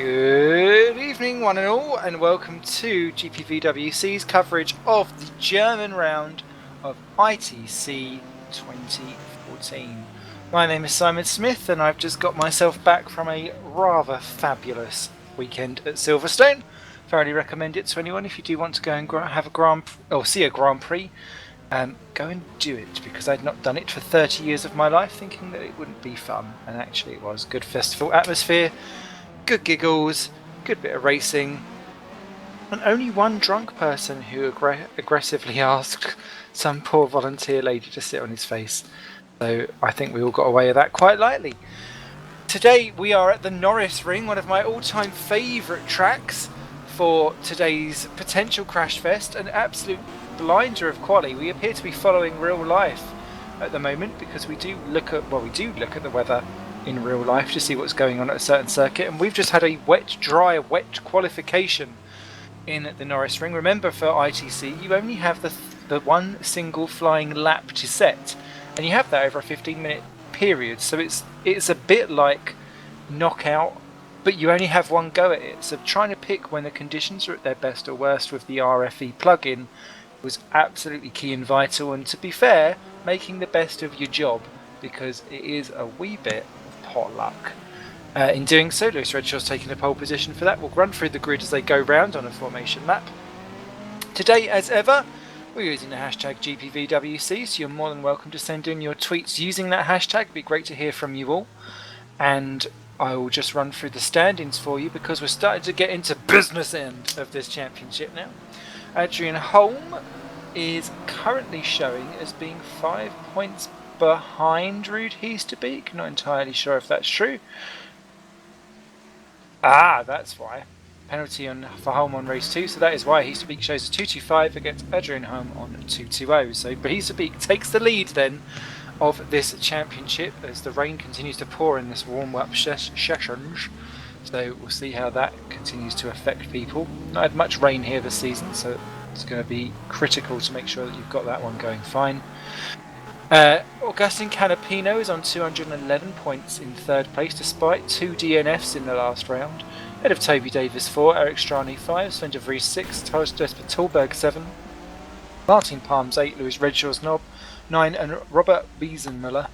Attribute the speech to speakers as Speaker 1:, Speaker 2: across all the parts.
Speaker 1: Good evening, one and all, and welcome to GPVWC's coverage of the German round of ITC 2014. My name is Simon Smith, and I've just got myself back from a rather fabulous weekend at Silverstone. Thoroughly recommend it to anyone if you do want to go and have a see a Grand Prix. Go and do it, because I'd not done it for 30 years of my life, thinking that it wouldn't be fun, and actually it was. Good festival atmosphere. Good giggles, good bit of racing, and only one drunk person who aggressively asked some poor volunteer lady to sit on his face. So I think we all got away with that quite lightly. Today we are at the Nuremberg, one of my all-time favourite tracks for today's potential crash fest, an absolute blinder of quali. We appear to be following real life at the moment, because we do look at the weather in real life to see what's going on at a certain circuit, and we've just had a wet qualification in the Nuremberg. Remember, for ITC you only have the one single flying lap to set, and you have that over a 15-minute period, so it's a bit like knockout, but you only have one go at it. So trying to pick when the conditions are at their best or worst with the RFE plugin was absolutely key and vital, and to be fair, making the best of your job, because it is a wee bit pot luck. In doing so, Lewis Redshaw's taking the pole position for that. We'll run through the grid as they go round on a formation lap. Today, as ever, we're using the hashtag GPVWC, so you're more than welcome to send in your tweets using that hashtag. It'd be great to hear from you all. And I will just run through the standings for you, because we're starting to get into business end of this championship now. Adrian Holm is currently showing as being 5 points behind Ruud Heasterbeek. Not entirely sure if that's true. That's why. Penalty for Holm on race 2, so that is why Heasterbeek shows a 2.25 against Adrian Holm on 2.20. So Heasterbeek takes the lead then of this championship as the rain continues to pour in this warm-up sessions. So we'll see how that continues to affect people. Not had much rain here this season, so it's going to be critical to make sure that you've got that one going fine. Augustin Canapino is on 211 points in third place, despite 2 DNFs in the last round. Ahead of Toby Davis 4, Eric Strani 5, Sven de Vries 6, Thomas Jesper Tolberg 7, Martin Palms 8, Lewis Redshaw's 9, and Robert Wiesenmüller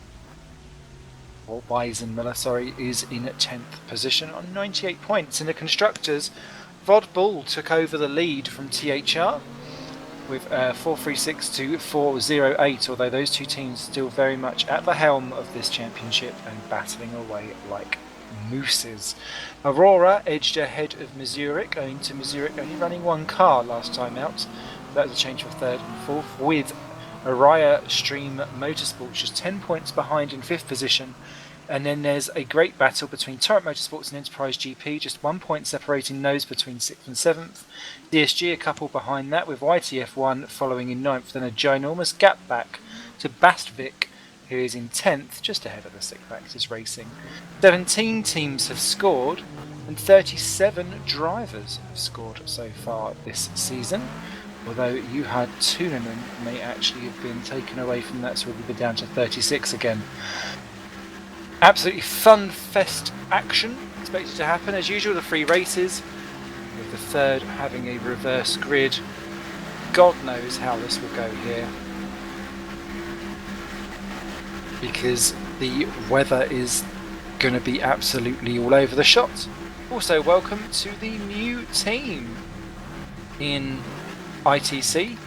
Speaker 1: is in 10th position on 98 points. In the constructors, Vod Bull took over the lead from THR with 436 to 408, although those two teams still very much at the helm of this championship and battling away like mooses. Aurora edged ahead of Mazurek, owing to Mazurek only running one car last time out. That was a change for third and fourth, with Araya Stream Motorsports just 10 points behind in 5th position. And then there's a great battle between Torrent Motorsports and Enterprise GP, just 1 point separating those between 6th and 7th. DSG a couple behind that, with YTF1 following in 9th, then a ginormous gap back to Bastvik, who is in 10th, just ahead of the Sick Practice Racing. 17 teams have scored, and 37 drivers have scored so far this season. Although Juha Tuunanen may actually have been taken away from that, so we'll be down to 36 again. Absolutely fun fest action expected to happen. As usual, the 3 races, with the third having a reverse grid. God knows how this will go here, because the weather is going to be absolutely all over the shot. Also, welcome to the new team in ITC.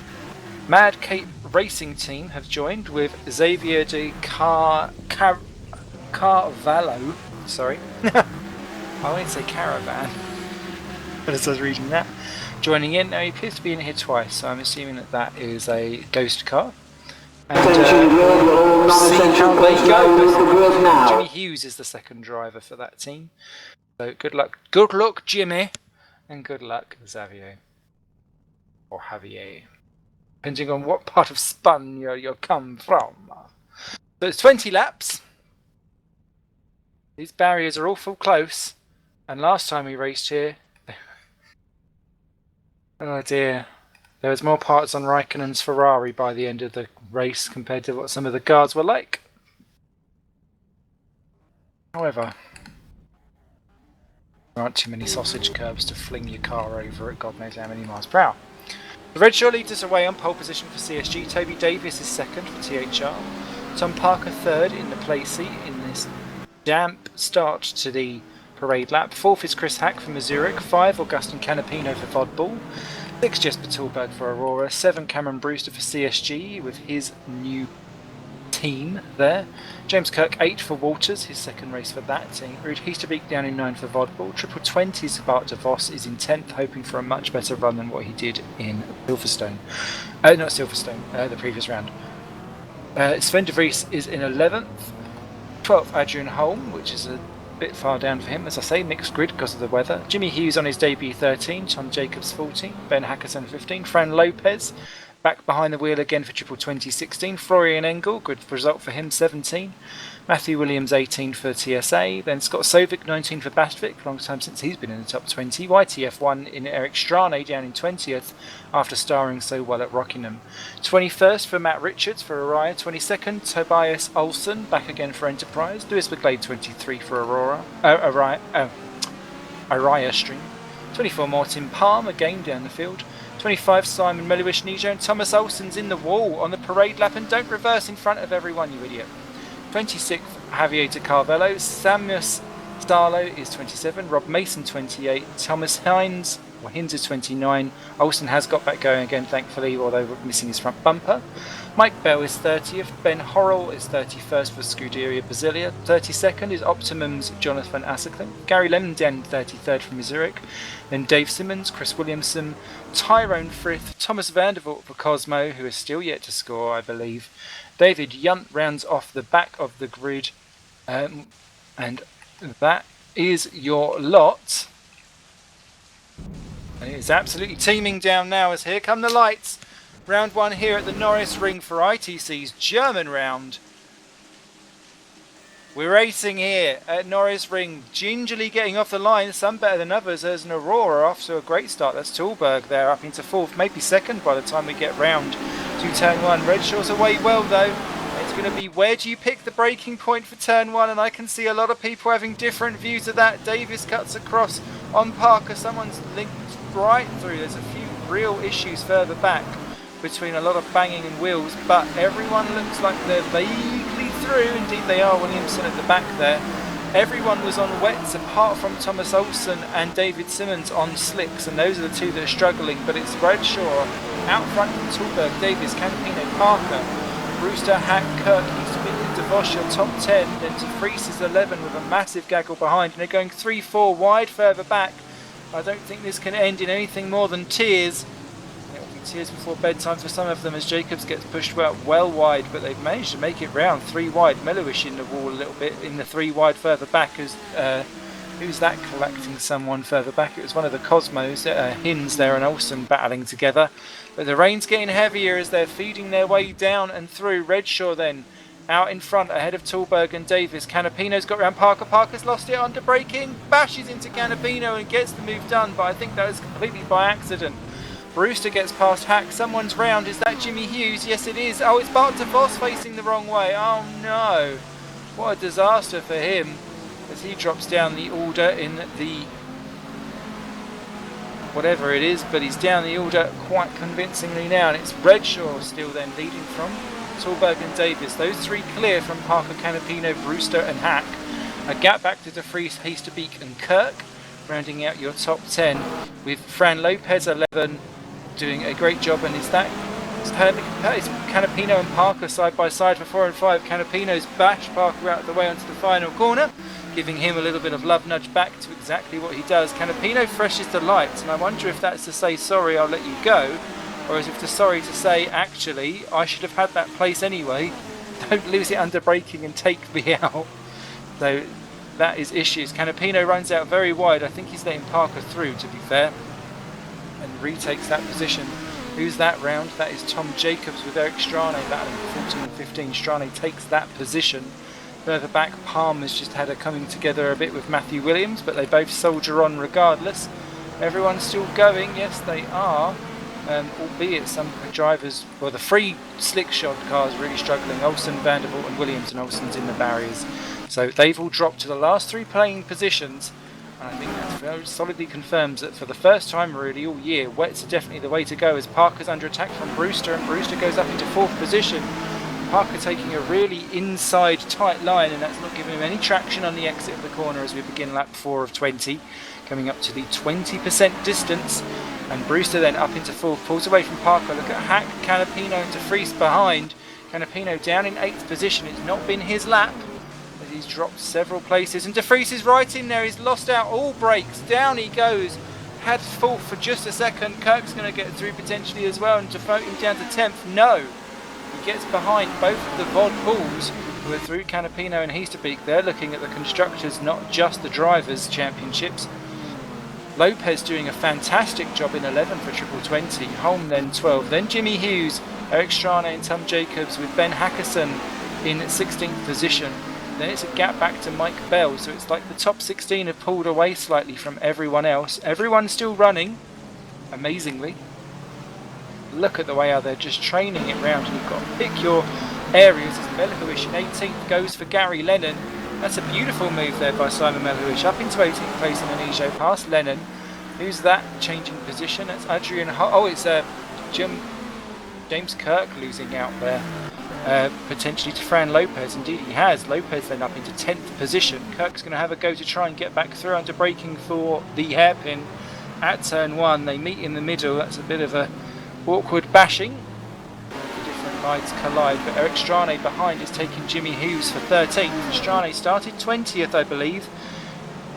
Speaker 1: Mad Cape Racing Team have joined with Xavier de Carvalho. Sorry. I wanted to say caravan, but as I was reading that. Joining in. Now he appears to be in here twice, so I'm assuming that is a ghost car. And we'll see how they go. Jimmy Hughes is the second driver for that team. So good luck Jimmy, and good luck Xavier. Or Javier, depending on what part of Spun you come from. So it's 20 laps. These barriers are awful close, and last time we raced here, oh dear, there was more parts on Raikkonen's Ferrari by the end of the race compared to what some of the guards were like. However, There aren't too many sausage curbs to fling your car over at God knows how many miles per hour. The Redshaw leads us away on pole position for CSG. Toby Davies is second for THR. Tom Parker third in the play seat in this damp start to the parade lap. Fourth is Chris Hack for Zurich. 5 Augustin Canapino for Vodball. 6 Jesper Tallberg for Aurora. 7 Cameron Brewster for CSG with his new team there. James Kirk 8 for Walters, his second race for that team. Ruud Heesterbeek down in 9 for Vodball. Triple 20's Bart de Vos is in 10th, hoping for a much better run than what he did in Silverstone. Not Silverstone, the previous round. Sven de Vries is in 11th. 12th Adrian Holm, which is a bit far down for him. As I say, mixed grid because of the weather. Jimmy Hughes on his debut 13. Tom Jacobs 14. Ben Hackerson 15. Fran Lopez back behind the wheel again for Triple 2016. Florian Engel, good result for him, 17. Matthew Williams 18 for TSA. Then Scott Sovic 19 for Bastvik, long time since he's been in the top 20. YTF1 in Eric Strane down in 20th after starring so well at Rockingham. 21st for Matt Richards for Araya. 22nd Tobias Olsen back again for Enterprise. Lewis McGlade 23 for Araya Stream. 24 Martin Palm again down the field. 25 Simon Meluish Nijo and Thomas Olsen's in the wall on the parade lap, and don't reverse in front of everyone, you idiot. 26th Javier de Carvello. Samus Starlow is 27. Rob Mason 28. Thomas Hines is 29. Olsen has got back going again, thankfully, although missing his front bumper. Mike Bell is 30th. Ben Horrell is 31st for Scuderia Basilia. 32nd is Optimum's Jonathan Asselklin. Gary Lemon down 33rd from Zurich. Then Dave Simmons, Chris Williamson, Tyrone Frith, Thomas Vandervoort for Cosmo, who is still yet to score, I believe. David Yunt rounds off the back of the grid. And that is your lot. And it is absolutely teeming down now as here come the lights. Round 1 here at the Norris Ring for ITC's German round. We're racing here at Norris Ring, gingerly getting off the line, some better than others. There's an Aurora off to a great start. That's Tallberg there up into 4th, maybe 2nd by the time we get round to turn 1. Redshaw's away well though. It's going to be, where do you pick the braking point for turn 1? And I can see a lot of people having different views of that. Davis cuts across on Parker. Someone's linked right through. There's a few real issues further back between a lot of banging and wheels, but everyone looks like they're vaguely through. Indeed they are. Williamson at the back there. Everyone was on wets apart from Thomas Olsen and David Simmons on slicks, and those are the two that are struggling. But it's Bradshaw out front from Tallberg, Davis, Canapino, Parker, Brewster, Hack, Kirk, Easterby, DeVos, your top 10. Then De Vries is 11 with a massive gaggle behind, and they're going 3-4 wide further back. I don't think this can end in anything more than tears. It will be tears before bedtime for some of them as Jacobs gets pushed well wide, but they've managed to make it round 3 wide. Melowish in the wall a little bit in the 3 wide further back. As who's that collecting someone further back? It was one of the Cosmos, Hins there and Olsen battling together. But the rain's getting heavier as they're feeding their way down and through. Redshaw then out in front ahead of Tallberg and Davis. Canapino's got round Parker. Parker's lost it under braking. Bashes into Canapino and gets the move done, but I think that was completely by accident. Brewster gets past Hack. Someone's round. Is that Jimmy Hughes? Yes, it is. Oh, it's Bart de Vos facing the wrong way. Oh, no. What a disaster for him as he drops down the order in the whatever it is, but he's down the order quite convincingly now, and it's Redshaw still then leading from Tallberg and Davis. Those 3 clear from Parker, Canapino, Brewster and Hack. A gap back to De Vries, Heesterbeek and Kirk, rounding out your top 10 with Fran Lopez 11 doing a great job. And is that it's Canapino and Parker side by side for 4 and 5. Canapino's bashed Parker out of the way onto the final corner, giving him a little bit of love nudge back to exactly what he does. Canapino freshes the lights, and I wonder if that's to say sorry, I'll let you go, or is it sorry to say actually I should have had that place anyway, don't lose it under braking and take me out. So that is issues. Canapino runs out very wide. I think he's letting Parker through, to be fair, and retakes that position. Who's that round? That is Tom Jacobs with Eric Strane battling 14 and 15. Strane takes that position. Further back, Palm has just had a coming together a bit with Matthew Williams, but they both soldier on regardless. Everyone's still going, yes they are, albeit some drivers, well the 3 slick shod cars really struggling. Olsen, Vandervoort and Williams, and Olsen's in the barriers. So they've all dropped to the last 3 playing positions, And I think that very solidly confirms that for the first time really all year, wets are definitely the way to go, as Parker's under attack from Brewster, and Brewster goes up into 4th position. Parker taking a really inside tight line, and that's not giving him any traction on the exit of the corner as we begin lap 4 of 20, coming up to the 20% distance. And Brewster then up into 4th, pulls away from Parker. Look at Hack, Canapino and De Vries behind. Canapino down in 8th position. It's not been his lap, as he's dropped several places. And De Vries is right in there. He's lost out all brakes. Down he goes. Had 4th for just a second. Kirk's going to get through potentially as well, and to vote him down to 10th. No. He gets behind both of the VOD Bulls, who are through Canapino and Heasterbeek. They're looking at the constructors, not just the drivers' championships. Lopez doing a fantastic job in 11 for triple 20. Holm then 12. Then Jimmy Hughes, Eric Strane and Tom Jacobs, with Ben Hackerson in 16th position. Then it's a gap back to Mike Bell, so it's like the top 16 have pulled away slightly from everyone else. Everyone's still running, amazingly. Look at the way how they're just training it round, and you've got to pick your areas. As Melhuish in 18th goes for Gary Lennon. That's a beautiful move there by Simon Melhuish, up into 18th place in Anijo, past Lennon. Who's that changing position? That's Adrian it's James Kirk losing out there, potentially to Fran Lopez. Indeed he has. Lopez then up into 10th position. Kirk's going to have a go to try and get back through under braking for the hairpin at turn 1. They meet in the middle. That's a bit of a awkward bashing. The different lights collide, but Eric Strane behind is taking Jimmy Hughes for 13th. Strane started 20th, I believe.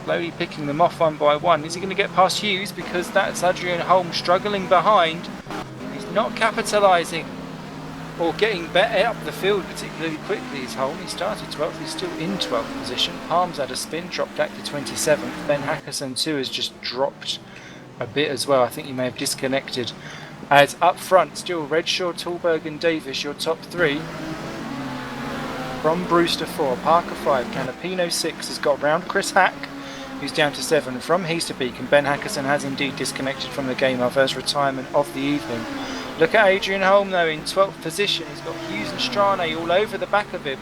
Speaker 1: Slowly picking them off one by one. Is he going to get past Hughes? Because that's Adrian Holm struggling behind. He's not capitalising or getting better up the field particularly quickly as Holm. He started 12th, he's still in 12th position. Palms had a spin, dropped back to 27th. Ben Hackerson too has just dropped a bit as well. I think he may have disconnected. As up front, still Redshaw, Tallberg and Davis, your top 3. From Brewster 4, Parker 5, Canapino 6 has got round Chris Hack, who's down to 7 from Heasterbeek, and Ben Hackerson has indeed disconnected from the game, our first retirement of the evening. Look at Adrian Holm though in 12th position. He's got Hughes and Strane all over the back of him.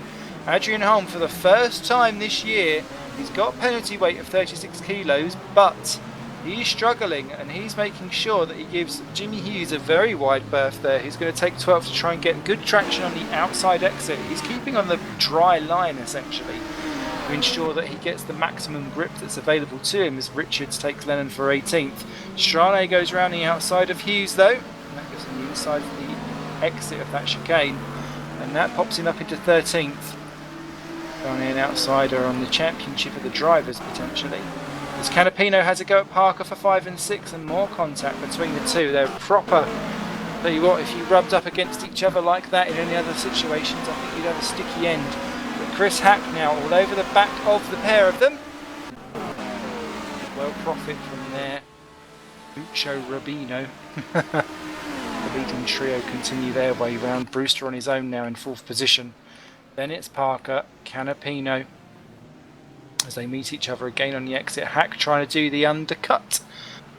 Speaker 1: Adrian Holm, for the first time this year, he's got penalty weight of 36 kilos, but he's struggling, and he's making sure that he gives Jimmy Hughes a very wide berth there. He's going to take 12th to try and get good traction on the outside exit. He's keeping on the dry line essentially to ensure that he gets the maximum grip that's available to him, as Richards takes Lennon for 18th. Strane goes round the outside of Hughes though, and that goes on the inside of the exit of that chicane, and that pops him up into 13th. Only an outsider on the championship of the drivers potentially. As Canapino has a go at Parker for 5 and 6, and more contact between the two. They're proper. Tell you what, if you rubbed up against each other like that in any other situations, I think you'd have a sticky end. But Chris Hack now all over the back of the pair of them. Well profit from their Ucho Rubino. The leading trio continue their way round. Brewster on his own now in 4th position. Then it's Parker, Canapino, as they meet each other again on the exit. Hack trying to do the undercut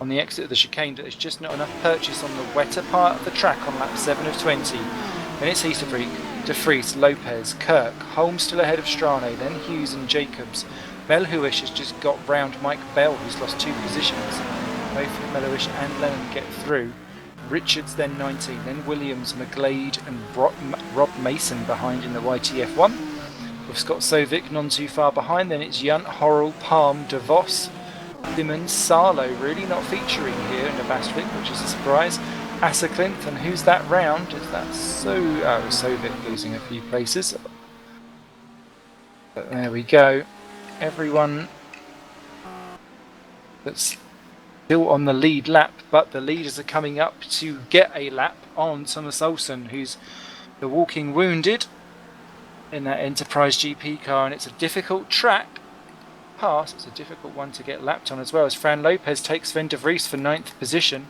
Speaker 1: on the exit of the chicane, but there's just not enough purchase on the wetter part of the track on lap 7 of 20. Then it's Heasterbeek, De Vries, Lopez, Kirk, Holmes still ahead of Strane, then Hughes and Jacobs. Melhuish has just got round Mike Bell, who's lost 2 positions. Both Melhuish and Lennon get through. Richards then 19, then Williams, McGlade and Rob Mason behind in the YTF1. With Scott Sovic none too far behind. Then it's Yunt, Horrell, Palm, DeVos, Simmons, Sarlo really not featuring here in the Bastwick, which is a surprise. Asserclinth, and who's that round? Is that Sovic losing a few places. But there we go. Everyone that's still on the lead lap, but the leaders are coming up to get a lap on Thomas Olsen, who's the walking wounded in that Enterprise GP car, and it's a difficult track pass. It's a difficult one to get lapped on as well, as Fran Lopez takes Sven de Vries for 9th position.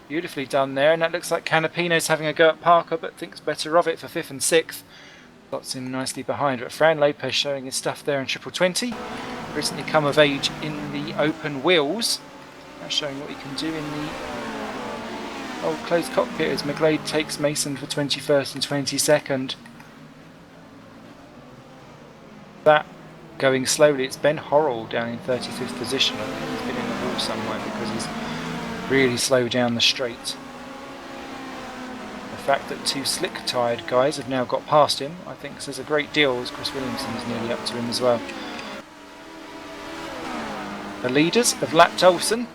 Speaker 1: Beautifully done there, and that looks like Canapino's having a go at Parker, but thinks better of it for 5th and 6th. Slots in nicely behind, but Fran Lopez showing his stuff there in triple 20. Recently come of age in the open wheels. Now showing what he can do in the old closed cockpit, as McGlade takes Mason for 21st and 22nd. That going slowly. It's Ben Horrell down in 35th position. I think he's been in the wall somewhere because he's really slowed down the straight. The fact that two slick-tired guys have now got past him, I think says a great deal, as Chris Williamson's nearly up to him as well. The leaders have lapped Olsen.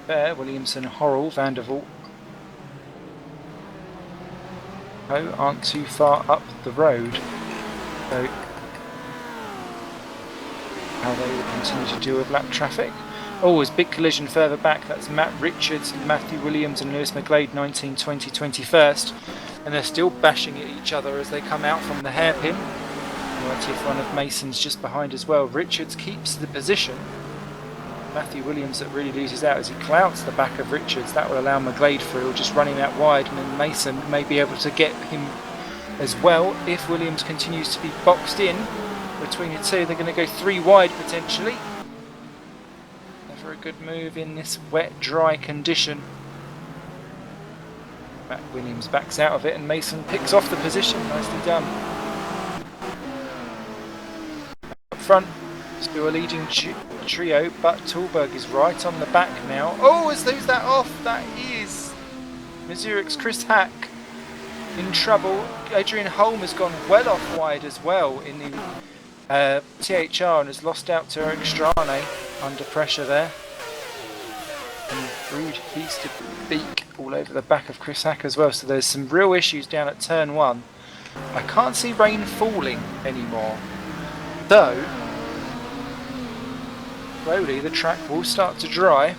Speaker 1: There, Williamson, Horrell, Van der Vault aren't too far up the road. So how they will continue to deal with lap traffic. Oh, there's big collision further back. That's Matt Richards, Matthew Williams and Lewis McGlade, 19, 20, 21st. And they're still bashing at each other as they come out from the hairpin. One of Mason's just behind as well. Richards keeps the position. Matthew Williams that really loses out as he clouts the back of Richards. That will allow McGlade through, just running out wide, and then Mason may be able to get him as well if Williams continues to be boxed in between the two. They're going to go 3 wide potentially. Never a good move in this wet, dry condition. Matt Williams backs out of it and Mason picks off the position. Nicely done. Up front, still a leading trio, but Tallberg is right on the back now. Oh, has lose that off. That is Missouri's Chris Hack in trouble. Adrian Holm has gone well off wide as well in the THR and has lost out to Eric Strane under pressure there. And Rude Easter beak all over the back of Chris Hack as well. So there's some real issues down at turn 1. I can't see rain falling anymore, though. Slowly the track will start to dry.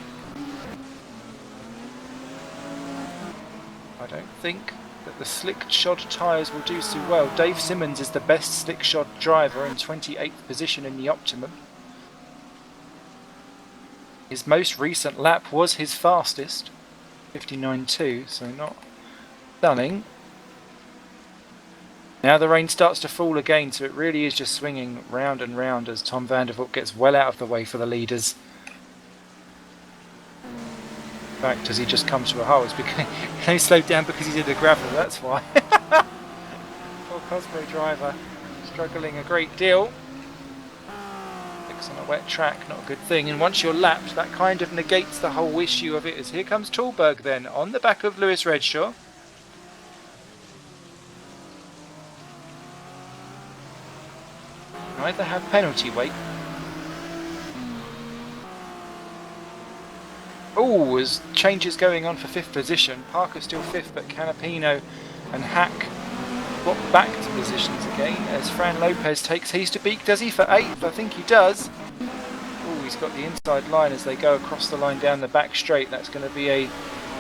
Speaker 1: I don't think that the slick shod tyres will do so well. Dave Simmons is the best slick shod driver in 28th position in the Optimum. His most recent lap was his fastest, 59.2, so not stunning. Now the rain starts to fall again, so it really is just swinging round and round as Tom van der Voort gets well out of the way for the leaders. In fact, does he just come to a halt? It's because he slowed down because he did the gravel, that's why. Poor Cosmo driver struggling a great deal. Slicks on a wet track, not a good thing. And once you're lapped, that kind of negates the whole issue of it. As here comes Tallberg then, on the back of Lewis Redshaw. Either have penalty weight. Oh, there's changes going on for 5th position. Parker still 5th, but Canapino and Hack got back to positions again as Fran Lopez takes Heasterbeek. Does he for 8th? I think he does. Oh, he's got the inside line as they go across the line down the back straight. That's going to be a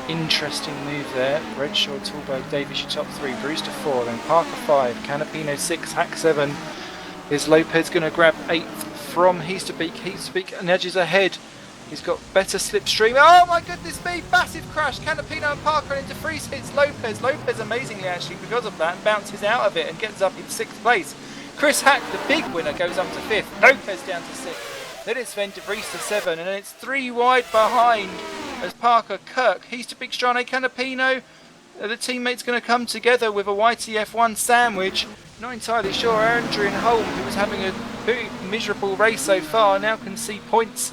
Speaker 1: interesting move there. Redshaw, Tallberg, Davies, your top 3. Brewster 4, then Parker 5, Canapino 6, Hack 7. Is Lopez going to grab 8th from Heasterbeek? Heasterbeek nudges ahead. He's got better slipstream. Oh my goodness me! Massive crash. Canapino and Parker into freeze hits Lopez. Lopez amazingly actually because of that bounces out of it and gets up in 6th place. Chris Hack, the big winner, goes up to 5th. Lopez down to 6th. Then it's Sven de Vries to 7, and then it's 3 wide behind as Parker, Kirk, Heasterbeek, Strane, Canapino. The teammates going to come together with a YTF1 sandwich. Not entirely sure. Adrian Holm, who was having a very miserable race so far, now can see points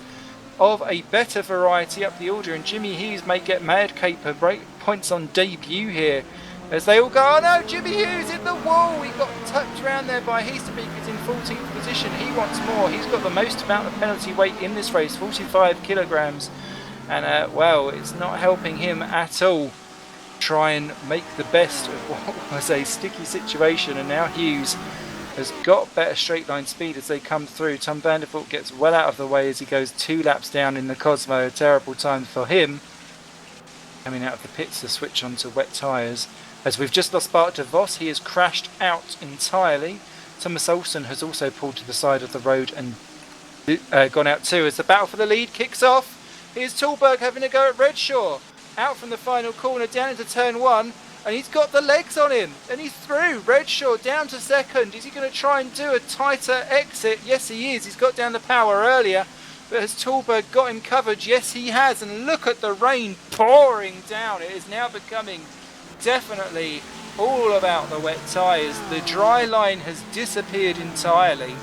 Speaker 1: of a better variety up the order, and Jimmy Hughes may get mad caper points on debut here as they all go. Oh no, Jimmy Hughes in the wall. He got tucked around there by Heasterbeek, who's in 14th position. He wants more. He's got the most amount of penalty weight in this race, 45 kilograms, and well, it's not helping him at all. Try and make the best of what was a sticky situation, and now Hughes has got better straight line speed as they come through. Tom van der Voort gets well out of the way as he goes 2 laps down in the Cosmo. A terrible time for him. Coming out of the pits to switch onto wet tyres. As we've just lost Bart de Vos, he has crashed out entirely. Thomas Olsen has also pulled to the side of the road and gone out too as the battle for the lead kicks off. Here's Tallberg having a go at Redshaw. Out from the final corner down into turn 1, and he's got the legs on him, and he's through. Redshaw down to 2nd. Is he going to try and do a tighter exit? Yes he is. He's got down the power earlier, but has Tallberg got him covered? Yes he has, and look at the rain pouring down. It is now becoming definitely all about the wet tyres. The dry line has disappeared entirely.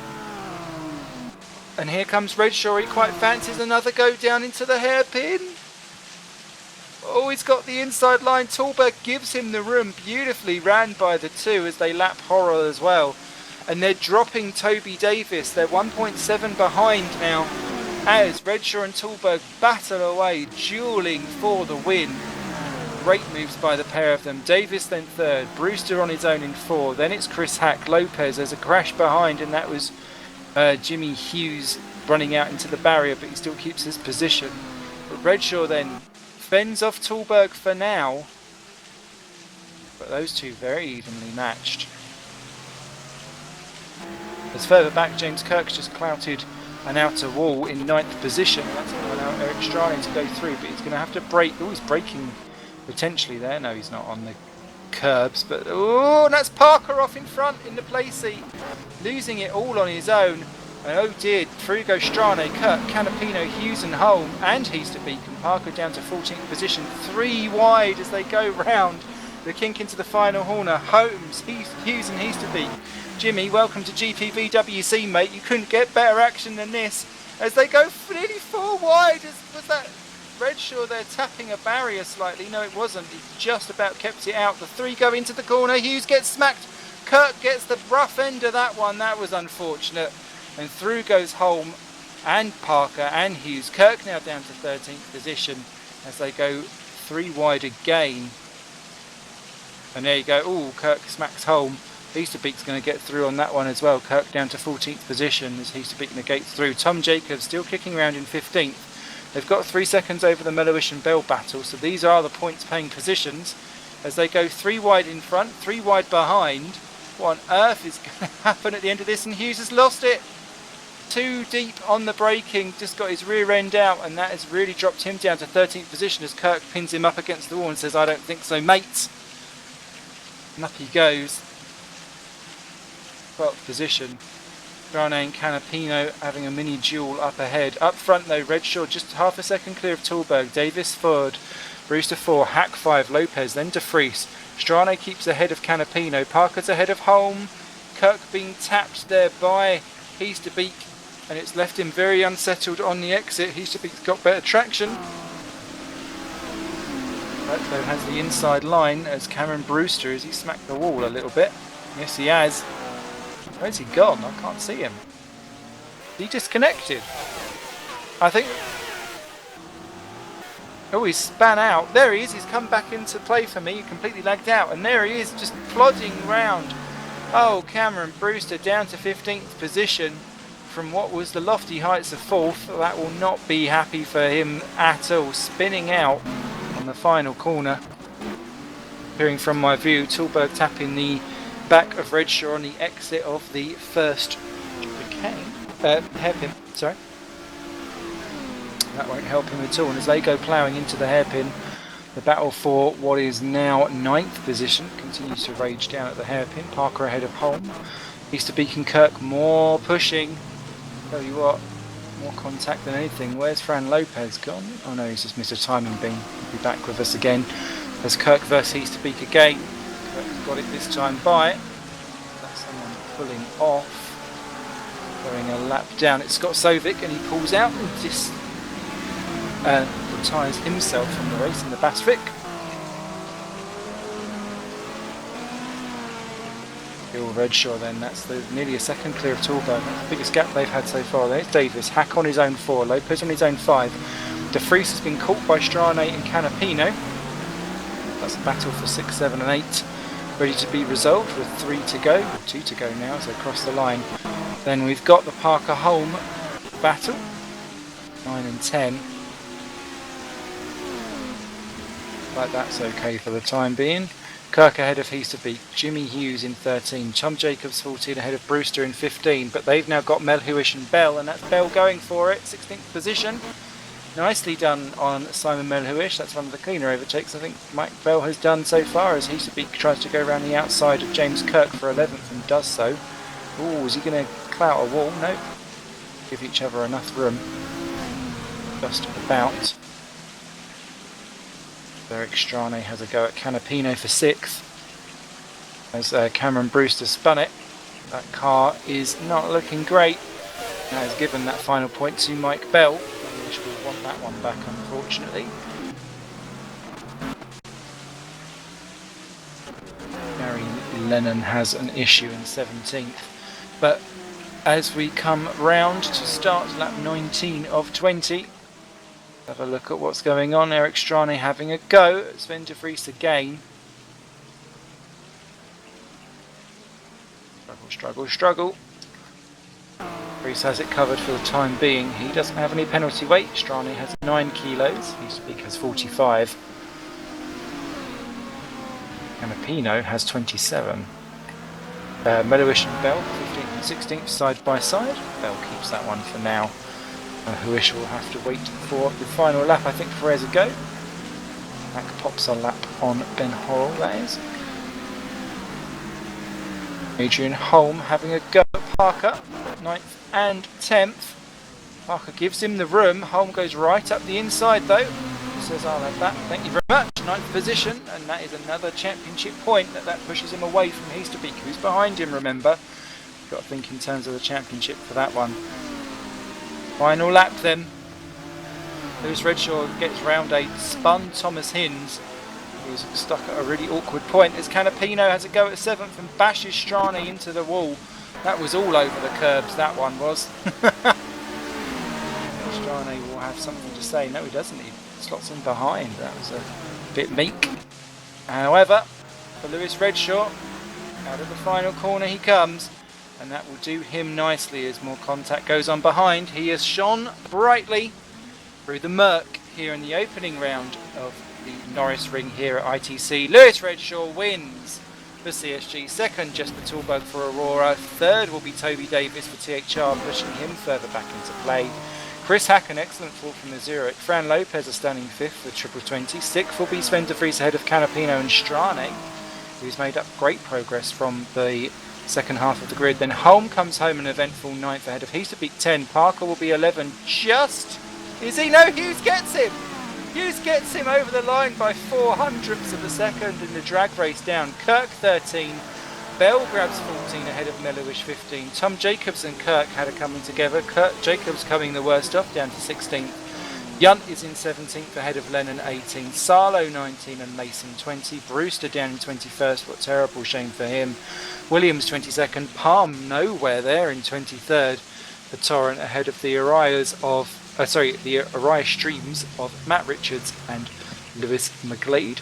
Speaker 1: And here comes Redshaw. He quite fancies another go down into the hairpin. Oh, he's got the inside line. Tallberg gives him the room. Beautifully ran by the two as they lap Horror as well. And they're dropping Toby Davis. They're 1.7 behind now as Redshaw and Tallberg battle away, duelling for the win. Great moves by the pair of them. Davis then third. Brewster on his own in 4. Then it's Chris Hack. Lopez. There's a crash behind, and that was Jimmy Hughes running out into the barrier, but he still keeps his position. But Redshaw then fends off Tallberg for now. But those two very evenly matched. As further back, James Kirk's just clouted an outer wall in 9th position. That's going to allow Eric Strane to go through, but he's going to have to brake. Oh, he's braking potentially there. No, he's not on the curbs, but oh, and that's Parker off in front in the play seat, losing it all on his own. And oh dear, through goes Strane, Kirk, Canapino, Hughes and Holm, and Heasterbeek, and Parker down to 14th position, 3 wide as they go round the kink into the final corner. Holmes, Hughes and Heasterbeek. Jimmy, welcome to GPVWC, mate. You couldn't get better action than this as they go nearly 4 wide. Was that Redshaw there tapping a barrier slightly? No, it wasn't. He just about kept it out. The 3 go into the corner. Hughes gets smacked. Kirk gets the rough end of that one. That was unfortunate. And through goes Holm and Parker and Hughes. Kirk now down to 13th position as they go 3 wide again. And there you go. Oh, Kirk smacks Holm. Heasterbeek's going to get through on that one as well. Kirk down to 14th position as Heasterbeek negates through. Tom Jacobs still kicking around in 15th. They've got 3 seconds over the Mellowish and Bell battle, so these are the points paying positions as they go 3 wide in front, 3 wide behind. What on earth is going to happen at the end of this? And Hughes has lost it. Too deep on the braking, just got his rear end out, and that has really dropped him down to 13th position as Kirk pins him up against the wall and says, "I don't think so, mate." And up he goes. 12th position. Strane and Canapino having a mini duel up ahead. Up front though, Redshaw just half a second clear of Tallberg. Davis forward. Brewster 4, Hack 5, Lopez, then De Vries. Strane keeps ahead of Canapino. Parker's ahead of Holm. Kirk being tapped there by Heasterbeek, and it's left him very unsettled on the exit. Heasterbeek's got better traction. Redflow has the inside line as Cameron Brewster, has he smacked the wall a little bit? Yes, he has. Where's he gone? I can't see him. He disconnected. I think. Oh, he's span out. There he is. He's come back into play for me. He completely lagged out. And there he is, just plodding round. Oh, Cameron Brewster down to 15th position from what was the lofty heights of 4th. That will not be happy for him at all. Spinning out on the final corner. Appearing from my view, Tallberg tapping the back of Redshaw on the exit of the first hairpin. Sorry. That won't help him at all. And as they go ploughing into the hairpin, the battle for what is now 9th position continues to rage down at the hairpin. Parker ahead of Holm. Heasterbeek and Kirk more pushing. Tell you what, more contact than anything. Where's Fran Lopez gone? Oh no, he's just missed a timing beam. He'll be back with us again. As Kirk versus Heasterbeek again. Kirk's got it this time by. That's someone pulling off. Going a lap down. It's Scott Sovic and he pulls out and just retires himself from the race in the Basvik. Bill Redshaw then, that's nearly a second clear of Tallberg. That's the biggest gap they've had so far. There's Davis, Hack on his own 4, Lopez on his own 5. De Vries has been caught by Strane and Canapino. That's a battle for 6, 7 and 8. Ready to be resolved with 3 to go, 2 to go now as they cross the line. Then we've got the Parker Holm battle, 9 and 10. But that's okay for the time being. Kirk ahead of Heasterbeek, Jimmy Hughes in 13, Tom Jacobs 14 ahead of Brewster in 15, but they've now got Melhuish and Bell, and that's Bell going for it, 16th position. Nicely done on Simon Melhuish, that's one of the cleaner overtakes I think Mike Bell has done so far, as Heasterbeek tries to go around the outside of James Kirk for 11th and does so. Ooh, is he going to clout a wall? Nope. Give each other enough room. Just about. Eric Strane has a go at Canapino for 6th. as Cameron Brewster spun it. That car is not looking great. Now has given that final point to Mike Bell, which will want that one back, unfortunately. Gary Lennon has an issue in 17th, but as we come round to start lap 19 of 20, have a look at what's going on. Eric Strane having a go. Sven de Vries again. Struggle. Vries has it covered for the time being. He doesn't have any penalty weight. Strane has 9 kilos. Eastbeek has 45. Canapino has 27. Melowish and Bell, 15th and 16th, side by side. Bell keeps that one for now. Huish will have to wait for the final lap, I think, for Perez to go. Mac pops a lap on Ben Horrell, that is. Adrian Holm having a go at Parker, 9th and 10th. Parker gives him the room. Holm goes right up the inside though. He says, I'll have that, thank you very much. 9th position, and that is another championship point that pushes him away from Easterbeek, who's behind him, remember. Got to think in terms of the championship for that one. Final lap then. Lewis Redshaw gets round 8, spun Thomas Hinds, who's stuck at a really awkward point as Canapino has a go at 7th and bashes Strane into the wall. That was all over the curbs, that one was. Strane will have something to say. No, he doesn't. He slots in behind. That was a bit meek. However, for Lewis Redshaw, out of the final corner he comes. And that will do him nicely as more contact goes on behind. He has shone brightly through the murk here in the opening round of the Norris Ring here at ITC. Lewis Redshaw wins for CSG. Second, Jesper Tulberg for Aurora. Third will be Toby Davis for THR, pushing him further back into play. Chris Hack, an excellent fall from the Zurich. Fran Lopez, a stunning 5th for Triple 20. 6th will be Sven de Vries ahead of Canapino and Strane, who's made up great progress from the second half of the grid. Then Holm comes home an eventful 9th ahead of Easterbeek 10. Parker will be 11. Just is he? No, Hughes gets him. Hughes gets him over the line by 400ths of a second in the drag race down. Kirk 13. Bell grabs 14 ahead of Melowish 15. Tom Jacobs and Kirk had a coming together. Jacobs coming the worst off, down to 16th. Yunt is in 17th ahead of Lennon 18, Sarlo 19 and Mason 20, Brewster down in 21st, what a terrible shame for him. Williams 22nd, Palm nowhere there in 23rd. The Torrent ahead of the Arias of, the Arias Streams of Matt Richards and Lewis McGlade.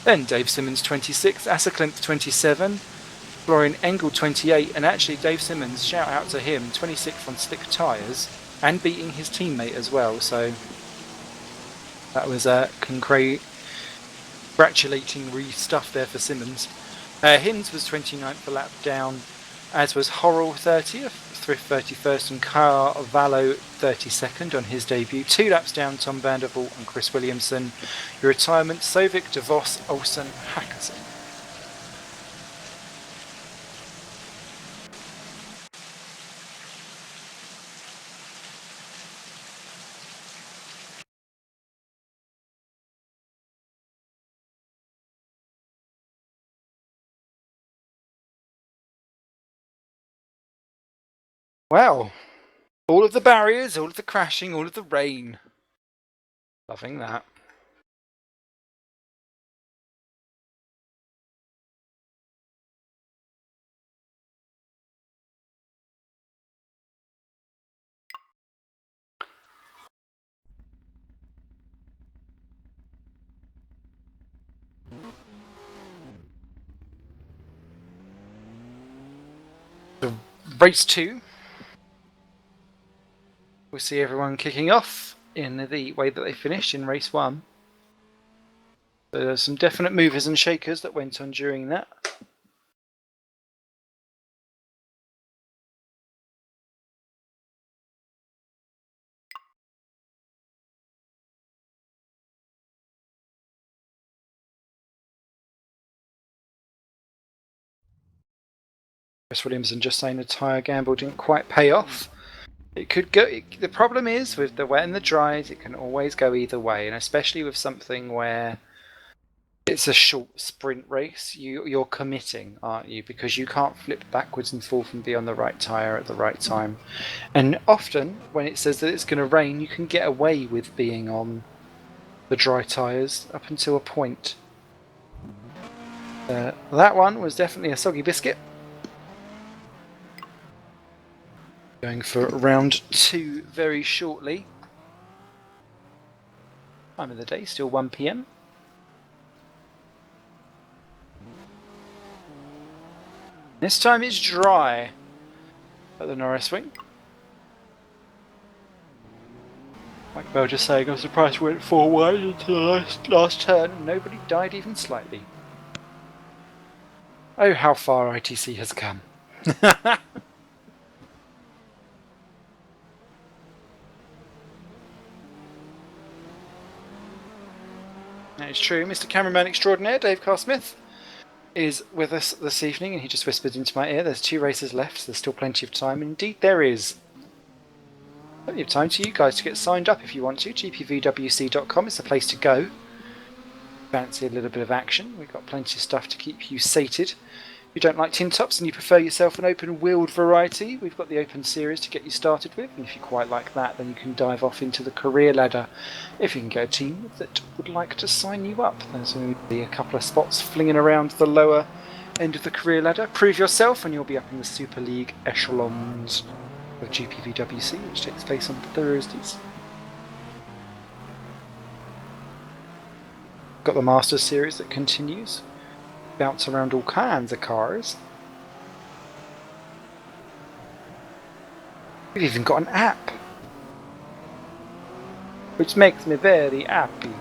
Speaker 1: Then Dave Simmons 26th, Asserklimpf 27, Florian Engel 28, and actually Dave Simmons, shout out to him, 26th on slick tyres and beating his teammate as well, so that was a congratulating stuff there for Simmons. Hinds was 29th a lap down, as was Horrell 30th, Thrift 31st and Carvalho 32nd on his debut. 2 laps down, Tom Vandervoort and Chris Williamson. Your retirement, Sovic, DeVos, Olsen, Hackerson. Wow, all of the barriers, all of the crashing, all of the rain. Loving that. So, race 2. We'll see everyone kicking off in the way that they finished in race 1. So there's some definite movers and shakers that went on during that. Chris Williamson just saying the tyre gamble didn't quite pay off. It could go. The problem is with the wet and the dries, it can always go either way, and especially with something where it's a short sprint race. You're committing, aren't you? Because you can't flip backwards and forth and be on the right tyre at the right time. And often, when it says that it's going to rain, you can get away with being on the dry tyres up until a point. That one was definitely a soggy biscuit. Going for round 2 very shortly. Time of the day, still 1 PM. This time it's dry at the Norris wing. Like Bell just saying, I'm surprised we went 4 wide until the last turn and nobody died even slightly. Oh, how far ITC has come. That is true. Mr. Cameraman Extraordinaire, Dave Carr-Smith, is with us this evening, and he just whispered into my ear, there's 2 races left, so there's still plenty of time. Indeed there is. Plenty of time to you guys to get signed up if you want to. GPVWC.com is the place to go. Fancy a little bit of action, we've got plenty of stuff to keep you sated. If you don't like tin tops and you prefer yourself an open-wheeled variety, we've got the Open Series to get you started with, and if you quite like that, then you can dive off into the career ladder if you can get a team that would like to sign you up. There's going to be a couple of spots flinging around the lower end of the career ladder. Prove yourself and you'll be up in the Super League echelons of GPVWC, which takes place on Thursdays. Got the Masters Series that continues. Bounce around all kinds of cars. We've even got an app, which makes me very happy.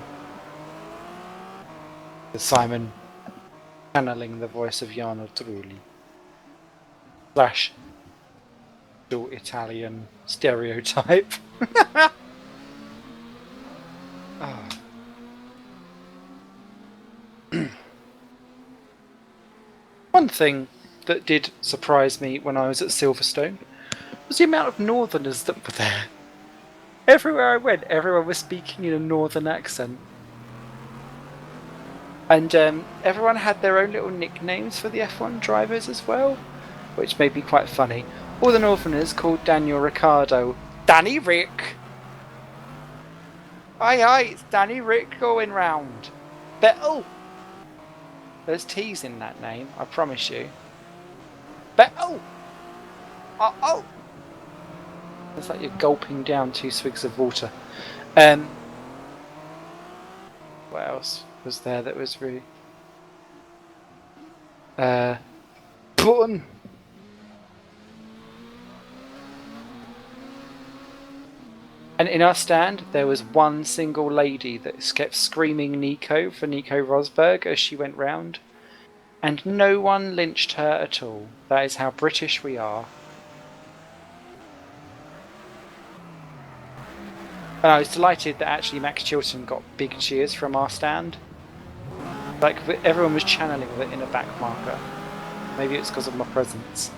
Speaker 1: Simon channeling the voice of Jarno Trulli / Italian stereotype. Oh. One thing that did surprise me when I was at Silverstone was the amount of northerners that were there. Everywhere I went, everyone was speaking in a northern accent. And everyone had their own little nicknames for the F1 drivers as well, which made me quite funny. All the northerners called Daniel Ricciardo Danny Rick. Aye aye, it's Danny Rick going round. Bettel. There's T's in that name, I promise you. Bettel! Oh! It's like you're gulping down 2 swigs of water. What else was there that was really... Button! And in our stand, there was one single lady that kept screaming Nico for Nico Rosberg as she went round. And no one lynched her at all. That is how British we are. And I was delighted that actually Max Chilton got big cheers from our stand. Like, everyone was channeling the inner back marker. Maybe it's because of my presence.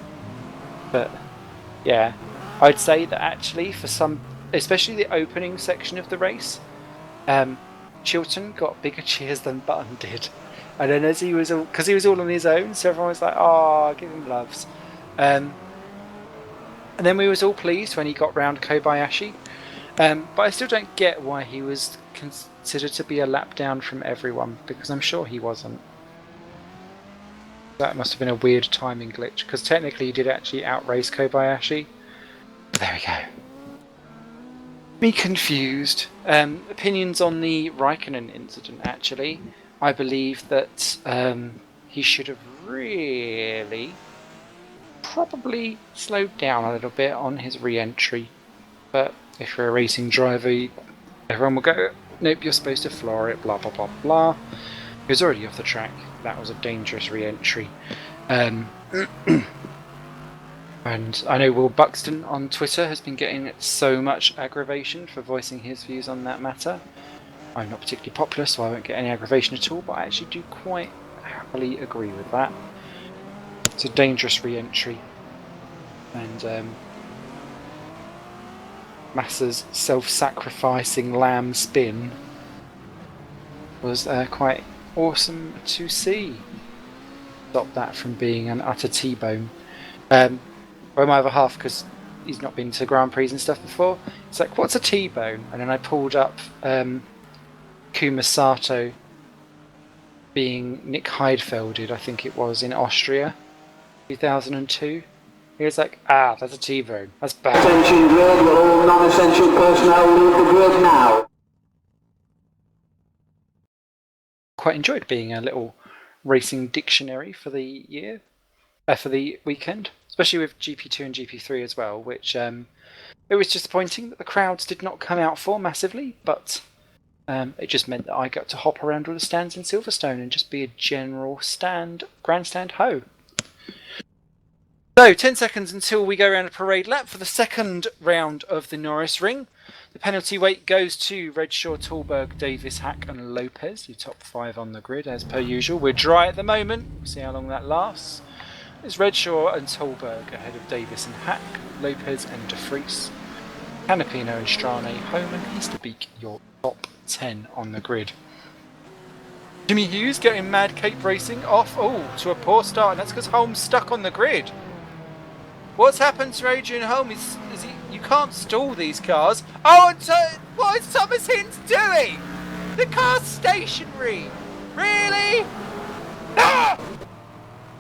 Speaker 1: But, yeah. I'd say that actually for some... especially the opening section of the race, Chilton got bigger cheers than Button did. And then as he was all, because he was all on his own, so everyone was like, "Oh, give him loves." And then we was all pleased when he got round Kobayashi. But I still don't get why he was considered to be a lap down from everyone, because I'm sure he wasn't. That must have been a weird timing glitch, because technically he did actually outrace Kobayashi. There we go. Me confused. Opinions on the Raikkonen incident, actually. I believe that he should have really probably slowed down a little bit on his re-entry. But if you're a racing driver, everyone will go, nope, you're supposed to floor it, blah, blah, blah, blah. He was already off the track. That was a dangerous re-entry. And I know Will Buxton on Twitter has been getting so much aggravation for voicing his views on that matter. I'm not particularly popular, so I won't get any aggravation at all, but I actually do quite happily agree with that. It's a dangerous re-entry. And Massa's self-sacrificing lamb spin was quite awesome to see. Stop that from being an utter T-bone. Well, my other half, because he's not been to Grand Prix and stuff before, it's like, what's a T-bone? And then I pulled up Kumasato being Nick Heidfelded, I think it was, in Austria, 2002. He was like, that's a T-bone. That's bad.
Speaker 2: Attention grid, will all non-essential personnel leave the grid now.
Speaker 1: Quite enjoyed being a little racing dictionary for the year, for the weekend, especially with GP2 and GP3 as well, which it was disappointing that the crowds did not come out for massively, but it just meant that I got to hop around all the stands in Silverstone and just be a general grandstand ho. So 10 seconds until we go around a parade lap for the second round of the Norris Ring. The penalty weight goes to Redshaw, Tallberg, Davis, Hack and Lopez, your top 5 on the grid as per usual. We're dry at the moment, we'll see how long that lasts. It's Redshaw and Tallberg ahead of Davis and Hack, Lopez and De Vries, Canapino and Strane, Home and Easterbeek, your top 10 on the grid. Jimmy Hughes getting Mad Cape Racing off to a poor start, and that's because Holmes stuck on the grid. What's happened to Adrian Holmes? Is he? You can't stall these cars. And what is Thomas Hinds doing? The car's stationary. Really? Ah!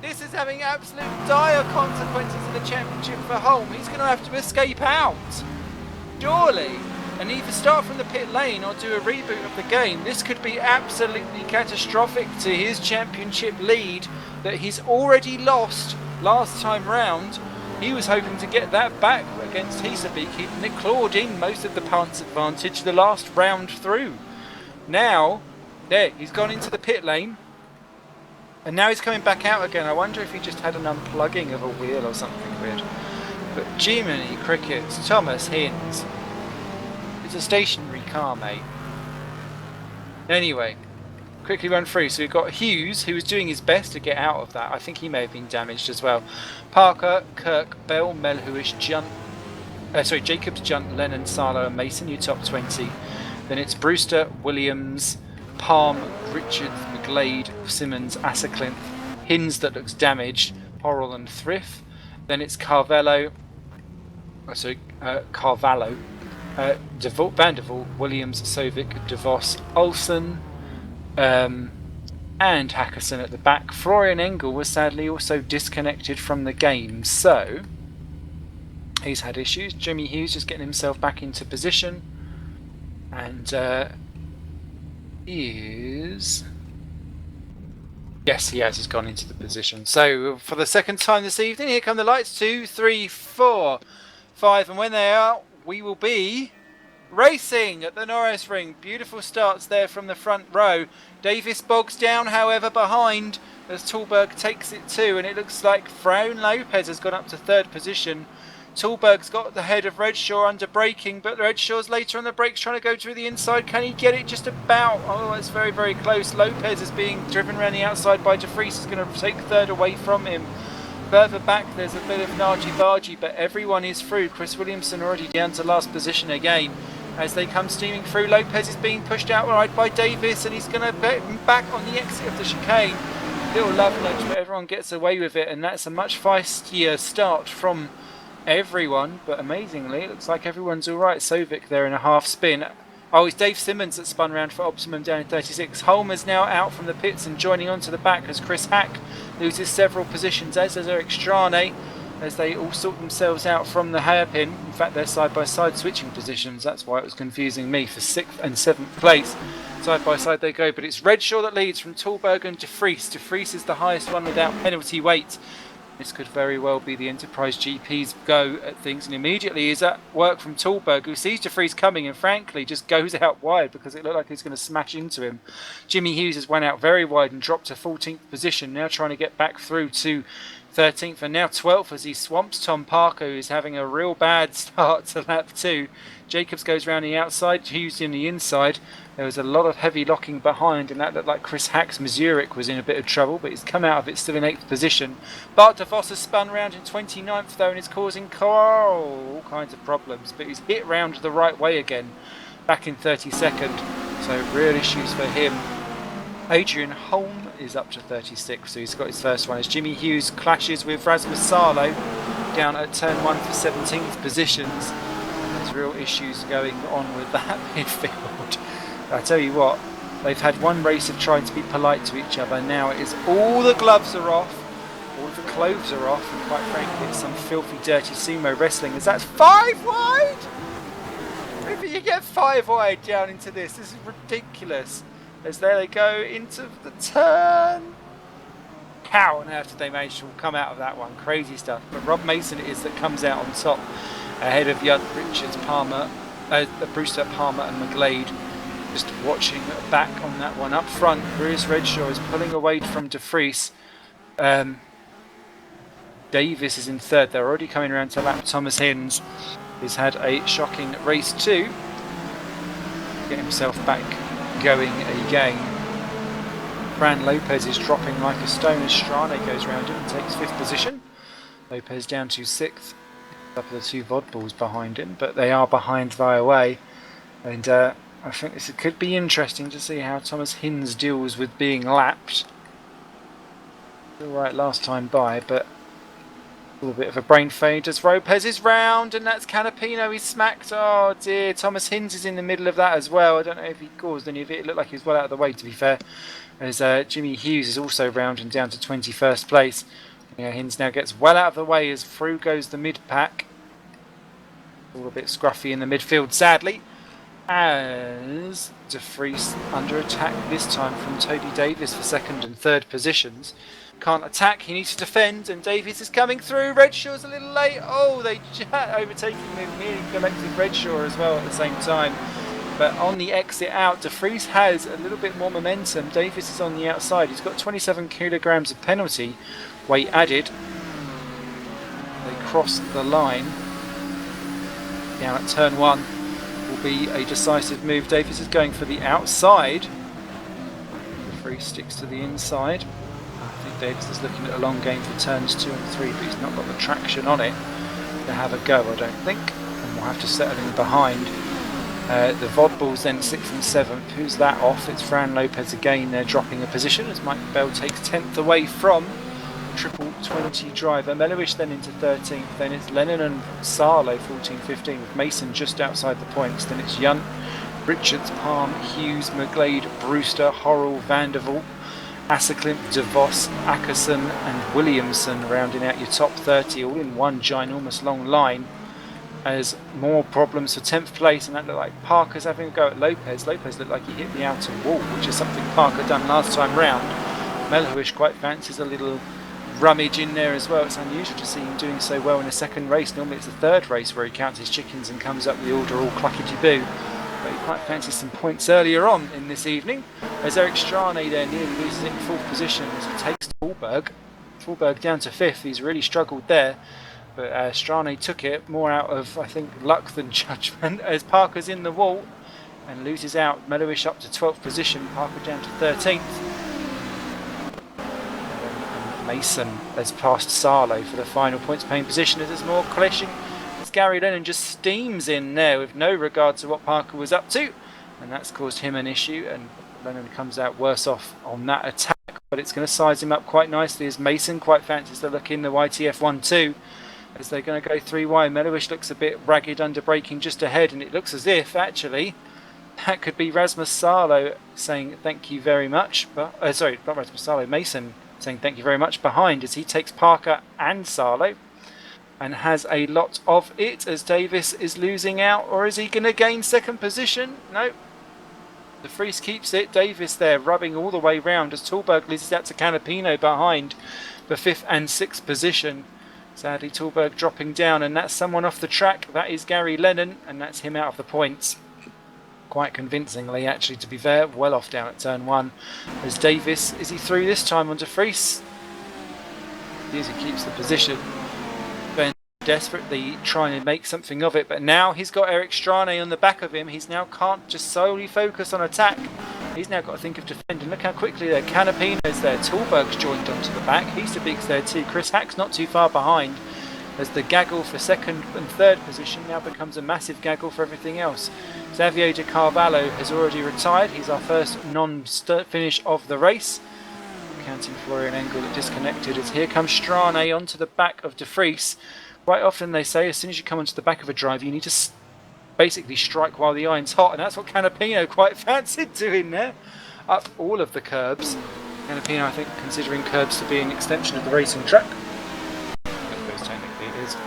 Speaker 1: This is having absolute dire consequences in the championship for Holmes. He's going to have to escape out. Surely. And either start from the pit lane or do a reboot of the game. This could be absolutely catastrophic to his championship lead that he's already lost last time round. He was hoping to get that back against Easterbeek. He'd clawed in most of the punt's advantage the last round through. Now, there, he's gone into the pit lane. And now he's coming back out again. I wonder if he just had an unplugging of a wheel or something weird. But Jiminy Crickets, Thomas Hinds. It's a stationary car, mate. Anyway, quickly run through. So we've got Hughes, who was doing his best to get out of that. I think he may have been damaged as well. Parker, Kirk, Bell, Melhuish, Jacobs, Junt, Lennon, Salo and Mason, your top 20. Then it's Brewster, Williams, Palm, Richards, McGlade, Simmons, Asserclinth, Hinds that looks damaged, Horrell and Thrift. Then it's Carvalho, Vandervoort, Williams, Sovic, DeVos, Olsen, and Hackerson at the back. Florian Engel was sadly also disconnected from the game, so he's had issues. Jimmy Hughes just getting himself back into position, and yes, he has gone into the position. So for the second time this evening, here come the lights. 2, 3, 4, 5, and when they are, we will be racing at the Norris Ring. Beautiful starts there from the front row. Davis bogs down, however, behind as Tallberg takes it too, and it looks like Fraun Lopez has gone up to third position. Tallberg's got the head of Redshaw under braking, but Redshaw's later on the brakes trying to go through the inside. Can he get it just about? Oh, it's very, very close. Lopez is being driven around the outside by De Vries, is going to take third away from him. Further back there's a bit of nargy-bargy, but everyone is through. Chris Williamson already down to last position again. As they come steaming through, Lopez is being pushed outright by Davis, and he's going to get back on the exit of the chicane. Little love nudge, but everyone gets away with it, and that's a much feistier start from everyone. But amazingly, it looks like everyone's alright. Sovic there in a half spin. Oh, it's Dave Simmons that spun round for Optimum down in 36. Holm is now out from the pits and joining onto the back as Chris Hack loses several positions, as does Eric Strane, as they all sort themselves out from the hairpin. In fact, they're side by side switching positions. That's why it was confusing me for 6th and 7th place. Side by side they go, but it's Redshaw that leads from Tallberg and De Vries. De Vries is the highest one without penalty weight. This could very well be the Enterprise GP's go at things, and immediately is at work from Tallberg, who sees De Vries coming and frankly just goes out wide because it looked like he's going to smash into him. Jimmy Hughes has went out very wide and dropped to 14th position, now trying to get back through to 13th and now 12th as he swamps Tom Parker, who's having a real bad start to lap 2. Jacobs goes round the outside, Hughes in the inside. There was a lot of heavy locking behind, and that looked like Chris Hack's Mazurek was in a bit of trouble, but he's come out of it still in 8th position. Bart de Vos has spun round in 29th though, and is causing all kinds of problems, but he's hit round the right way again, back in 32nd, so real issues for him. Adrian Holm is up to 36, so he's got his first one as Jimmy Hughes clashes with Rasmus Sarlo down at turn 1 for 17th positions. There's real issues going on with that midfield. I tell you what, they've had one race of trying to be polite to each other. Now it is all the gloves are off, all the clothes are off, and quite frankly it's some filthy dirty sumo wrestling as that's 5 wide! Maybe you get 5 wide down into this is ridiculous. As there they go into the turn. How on earth did they manage to come out of that one? Crazy stuff. But Rob Mason it is that comes out on top ahead of Junt, Richards, Palmer, Brewster, Palmer and McGlade. Just watching back on that one. Up front, Bruce Redshaw is pulling away from De Vries. Davis is in third. They're already coming around to lap. Thomas Hinds has had a shocking race too. Get himself back going again. Fran Lopez is dropping like a stone as Strane goes round him and takes 5th position. Lopez down to 6th. Up the 2 Vodballs behind him, but they are behind via way. And I think this could be interesting to see how Thomas Hinds deals with being lapped. All right last time by, but a little bit of a brain fade as Lopez is round, and that's Canapino. He's smacked. Oh dear, Thomas Hinds is in the middle of that as well. I don't know if he caused any of it. It looked like he was well out of the way, to be fair. As Jimmy Hughes is also round and down to 21st place. Yeah, Hinds now gets well out of the way as through goes the mid pack. All a bit scruffy in the midfield, sadly. As De Vries under attack this time from Toby Davis for 2nd and 3rd positions. Can't attack, he needs to defend, and Davies is coming through. Redshaw's a little late. Oh, they overtaking him, nearly collected Redshaw as well at the same time. But on the exit out, De Vries has a little bit more momentum. Davies is on the outside. He's got 27 kilograms of penalty weight added. They cross the line. Down at turn 1 will be a decisive move. Davies is going for the outside. De Vries sticks to the inside. I think Davis is looking at a long game for turns 2 and 3, but he's not got the traction on it to have a go, I don't think. And we'll have to settle in behind. The Vodballs then 6th and 7th. Who's that off? It's Fran Lopez again. They're dropping a position as Mike Bell takes 10th away from triple 20 driver. Melowish then into 13th. Then it's Lennon and Sarlo 14-15 with Mason just outside the points. Then it's Junt, Richards, Palm, Hughes, McGlade, Brewster, Horrell, Vandervoort, Asseklimp, DeVos, Ackerson and Williamson rounding out your top 30 all in one ginormous long line. As more problems for 10th place, and that looked like Parker's having a go at Lopez. Lopez looked like he hit the outer wall, which is something Parker done last time round. Melowish quite fancies a little rummage in there as well. It's unusual to see him doing so well in a second race. Normally it's the third race where he counts his chickens and comes up the order all cluckety-boo. But he quite fancies some points earlier on in this evening. As Eric Strane there nearly loses it in 4th position as he takes Tallberg. Tallberg down to 5th. He's really struggled there. But Strane took it more out of, I think, luck than judgment as Parker's in the wall and loses out. Melowish up to 12th position, Parker down to 13th. And Mason has passed Sarlo for the final points paying position as there's more clashing. As Gary Lennon just steams in there with no regard to what Parker was up to. And that's caused him an issue, and Lennon comes out worse off on that attack. But it's going to size him up quite nicely as Mason quite fancies the look in the YTF 1-2. As they're going to go 3 wide. Melowish looks a bit ragged under braking just ahead, and it looks as if actually that could be Rasmus Sarlo saying thank you very much. But sorry, not Rasmus Sarlo, Mason saying thank you very much behind as he takes Parker and Sarlo and has a lot of it as Davis is losing out. Or is he going to gain 2nd position? No. De Vries keeps it. Davis there rubbing all the way round as Tallberg loses out to Canapino behind the 5th and 6th position. Sadly, Tallberg dropping down, and that's someone off the track. That is Gary Lennon, and that's him out of the points. Quite convincingly, actually, to be fair. Well off down at turn 1. As Davis, is he through this time on De Vries? He keeps the position. Ben desperately trying to make something of it, but now he's got Eric Strane on the back of him. He's now can't just solely focus on attack. He's now got to think of defending. Look how quickly there. Canapino's there. Tallberg's joined onto the back. He's the bigs there too. Chris Hack's not too far behind. as the gaggle for second and third position now becomes a massive gaggle for everything else. Xavier de Carvalho has already retired. He's our first non-finish of the race. Counting Florian Engel that disconnected as here comes Strane onto the back of De Vries. Quite often they say as soon as you come onto the back of a driver you need to basically strike while the iron's hot, and that's what Canapino quite fancied doing there. Up all of the curbs. Canapino, I think, considering curbs to be an extension of the racing track. I suppose technically it is.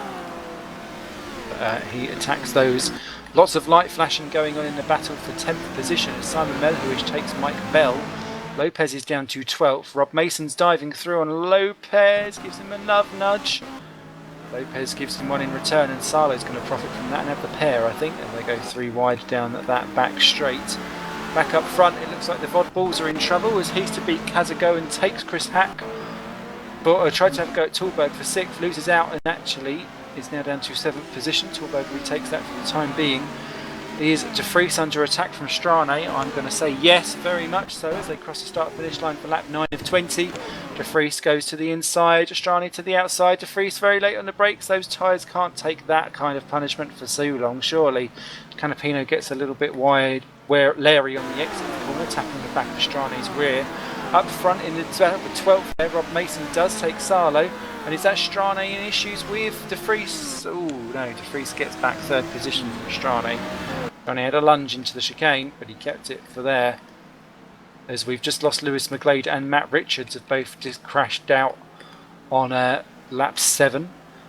Speaker 1: But, he attacks those. Lots of light flashing going on in the battle for 10th position as Simon Melhuish takes Mike Bell. Lopez is down to 12th. Rob Mason's diving through on Lopez, gives him a love nudge. Lopez gives him one in return, and Salo's going to profit from that and have the pair, I think, and they go 3 wide down that back straight. Back up front, it looks like the Vodballs are in trouble as he's to beat Kazago and takes Chris Hack. But tried to have a go at Tallberg for 6th, loses out and actually is now down to 7th position. Tallberg retakes that for the time being. Is De Vries under attack from Strane? I'm going to say yes, very much so, as they cross the start finish line for lap 9 of 20. De Vries goes to the inside, Strane to the outside. De Vries very late on the brakes. Those tyres can't take that kind of punishment for so long, surely. Canapino gets a little bit wide, where Larry on the exit corner, tapping the back of Strane's rear. Up front in the 12th there, Rob Mason does take Salo. And is that Strane in issues with De Vries? Oh no, De Vries gets back 3rd position from Strane. Strane had a lunge into the chicane, but he kept it for there. As we've just lost Lewis McGlade and Matt Richards have both just crashed out on lap 7.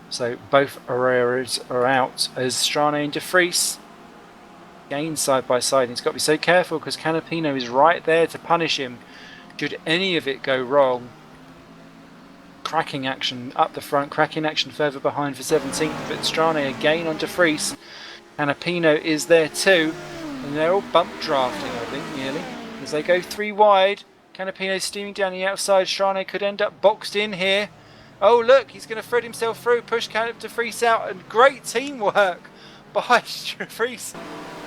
Speaker 1: So both Herreras are out as Strane and De Vries gain side by side. He's got to be so careful because Canapino is right there to punish him should any of it go wrong. Cracking action up the front, cracking action further behind for 17th, but Strane again on De Vries. Canapino is there too, and they're all bump drafting, I think, nearly. As they go 3 wide, Canapino steaming down the outside. Strane could end up boxed in here. Oh look, he's going to thread himself through, push De Vries out, and great teamwork by De Vries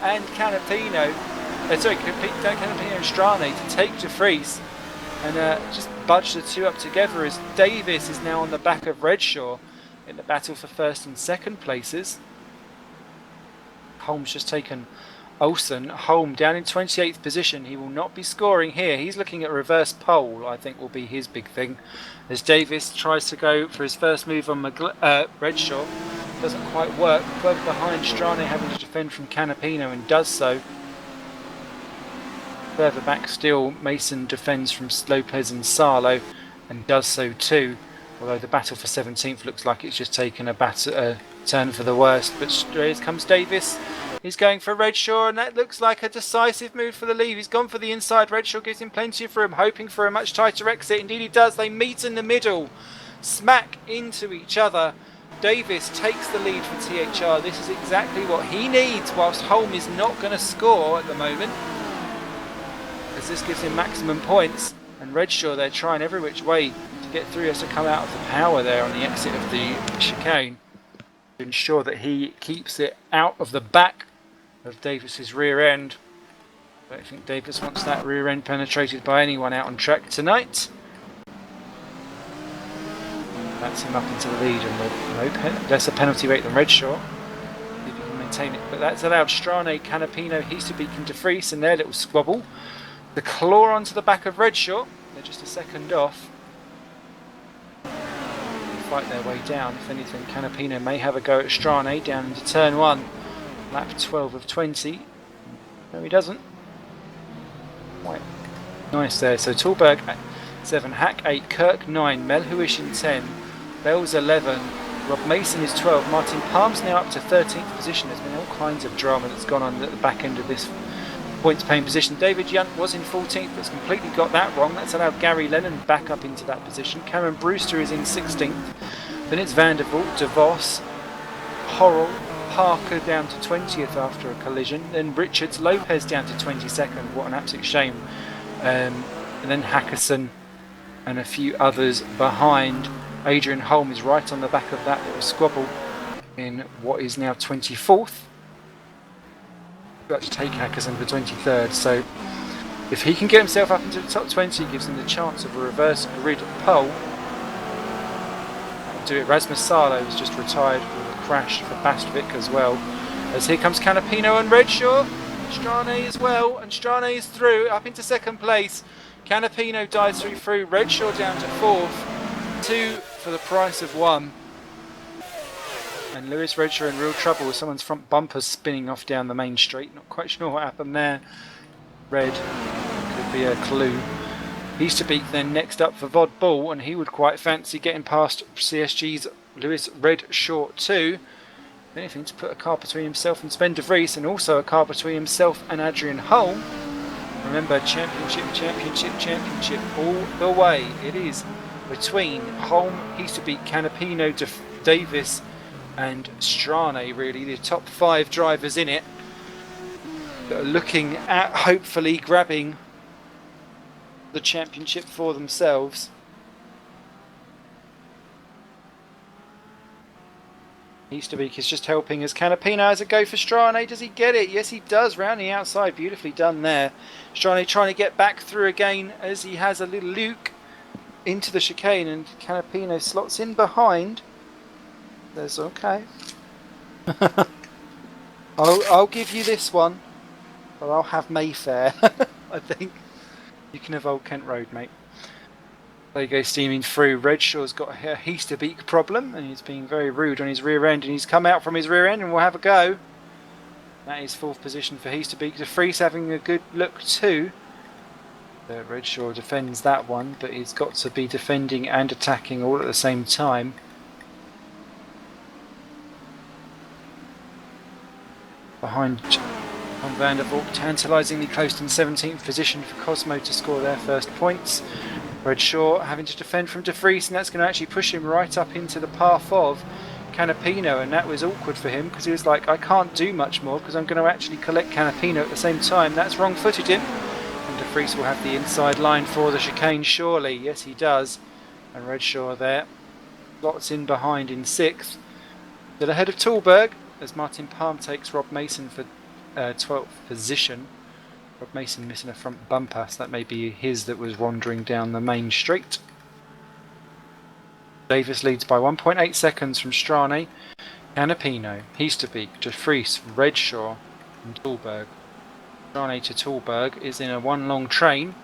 Speaker 1: and Canapino. Canapino and Strane to take De Vries and just budge the two up together as Davis is now on the back of Redshaw in the battle for 1st and 2nd places. Holm's just taken Olsen. Holm down in 28th position. He will not be scoring here. He's looking at reverse pole, I think will be his big thing. As Davis tries to go for his first move on Redshaw. Doesn't quite work. Further behind, Strane having to defend from Canapino and does so. Further back still, Mason defends from Lopez and Salo and does so too. Although the battle for 17th looks like it's just taken a turn for the worst. But here comes Davis. He's going for Redshaw, and that looks like a decisive move for the lead. He's gone for the inside. Redshaw gives him plenty of room, hoping for a much tighter exit. Indeed he does. They meet in the middle, smack into each other. Davis takes the lead for THR. This is exactly what he needs, whilst Holm is not going to score at the moment, as this gives him maximum points. And Redshaw, they're trying every which way to get through. He has to come out of the power there on the exit of the chicane to ensure that he keeps it out of the back of Davis's rear end. I don't think Davis wants that rear end penetrated by anyone out on track tonight. That's him up into the lead, and with less a penalty rate than Redshaw, if he can maintain it. But that's allowed Strane, Canapino, Heasterbeek and De Vries in their little squabble. The claw onto the back of Redshaw. They're just a second off. They fight their way down. If anything, Canapino may have a go at Strane down into turn 1. Lap 12 of 20. No, he doesn't. Quite nice there. So Tallberg 7, Hack 8, Kirk 9, Melhuish in 10, Bell's 11, Rob Mason is 12, Martin Palm's now up to 13th position. There's been all kinds of drama that's gone on at the back end of this points paying position. David Yunt was in 14th, but's completely got that wrong. That's allowed Gary Lennon back up into that position. Cameron Brewster is in 16th. Then it's Vandervoort, De Vos, Horrell, Parker down to 20th after a collision. Then Richards, Lopez down to 22nd. What an absolute shame. And then Hackerson and a few others behind. Adrian Holm is right on the back of that little squabble in what is now 24th. Got to take Hackerson for 23rd, so if he can get himself up into the top 20, it gives him the chance of a reverse grid pole. do it. Rasmus Salo has just retired with a crash for Bastrovic as well. As here comes Canapino and Redshaw. Strane as well, and Strane is through, up into second place. Canapino dives through. Redshaw down to fourth. 2 for the price of 1. And Lewis Redshaw in real trouble with someone's front bumper spinning off down the main street. Not quite sure what happened there. Red could be a clue. He's to beat then next up for Vod Bull, and he would quite fancy getting past CSG's Lewis Redshaw too. Anything to put a car between himself and Sven de Vries, and also a car between himself and Adrian Holm. Remember, championship all the way. It is between Holm, he's to beat Canapino, Davis and Strane, really the top 5 drivers in it that are looking at hopefully grabbing the championship for themselves. Easterbeek is just helping as Canapino has a go for Strane. Does he get it? Yes, he does. Round the outside. Beautifully done there. Strane trying to get back through again as he has a little Luke into the chicane, and Canapino slots in behind. There's okay. I'll give you this one, but I'll have Mayfair. I think you can have Old Kent Road, mate. There you go, steaming through. Redshaw's got a Easterbeek problem, and he's being very rude on his rear end, and he's come out from his rear end and we'll have a go. That is 4th position for Easterbeek. De Vries having a good look too. Redshaw defends that one, but he's got to be defending and attacking all at the same time. Behind Van der Valk, tantalisingly close in 17th position for Cosmo to score their first points. Redshaw having to defend from De Vries, and that's going to actually push him right up into the path of Canapino, and that was awkward for him because he was like, I can't do much more because I'm going to actually collect Canapino at the same time. That's wrong-footed him, and De Vries will have the inside line for the chicane surely. Yes, he does. And Redshaw there slots in behind in 6th. Still ahead of Tallberg as Martin Palm takes Rob Mason for 12th position. Rob Mason missing a front bumper, so that may be his that was wandering down the main street. Davis leads by 1.8 seconds from Strane. Canapino, Easterbeek, De Vries, Redshaw and Tallberg. Strane to Tallberg is in a one long train.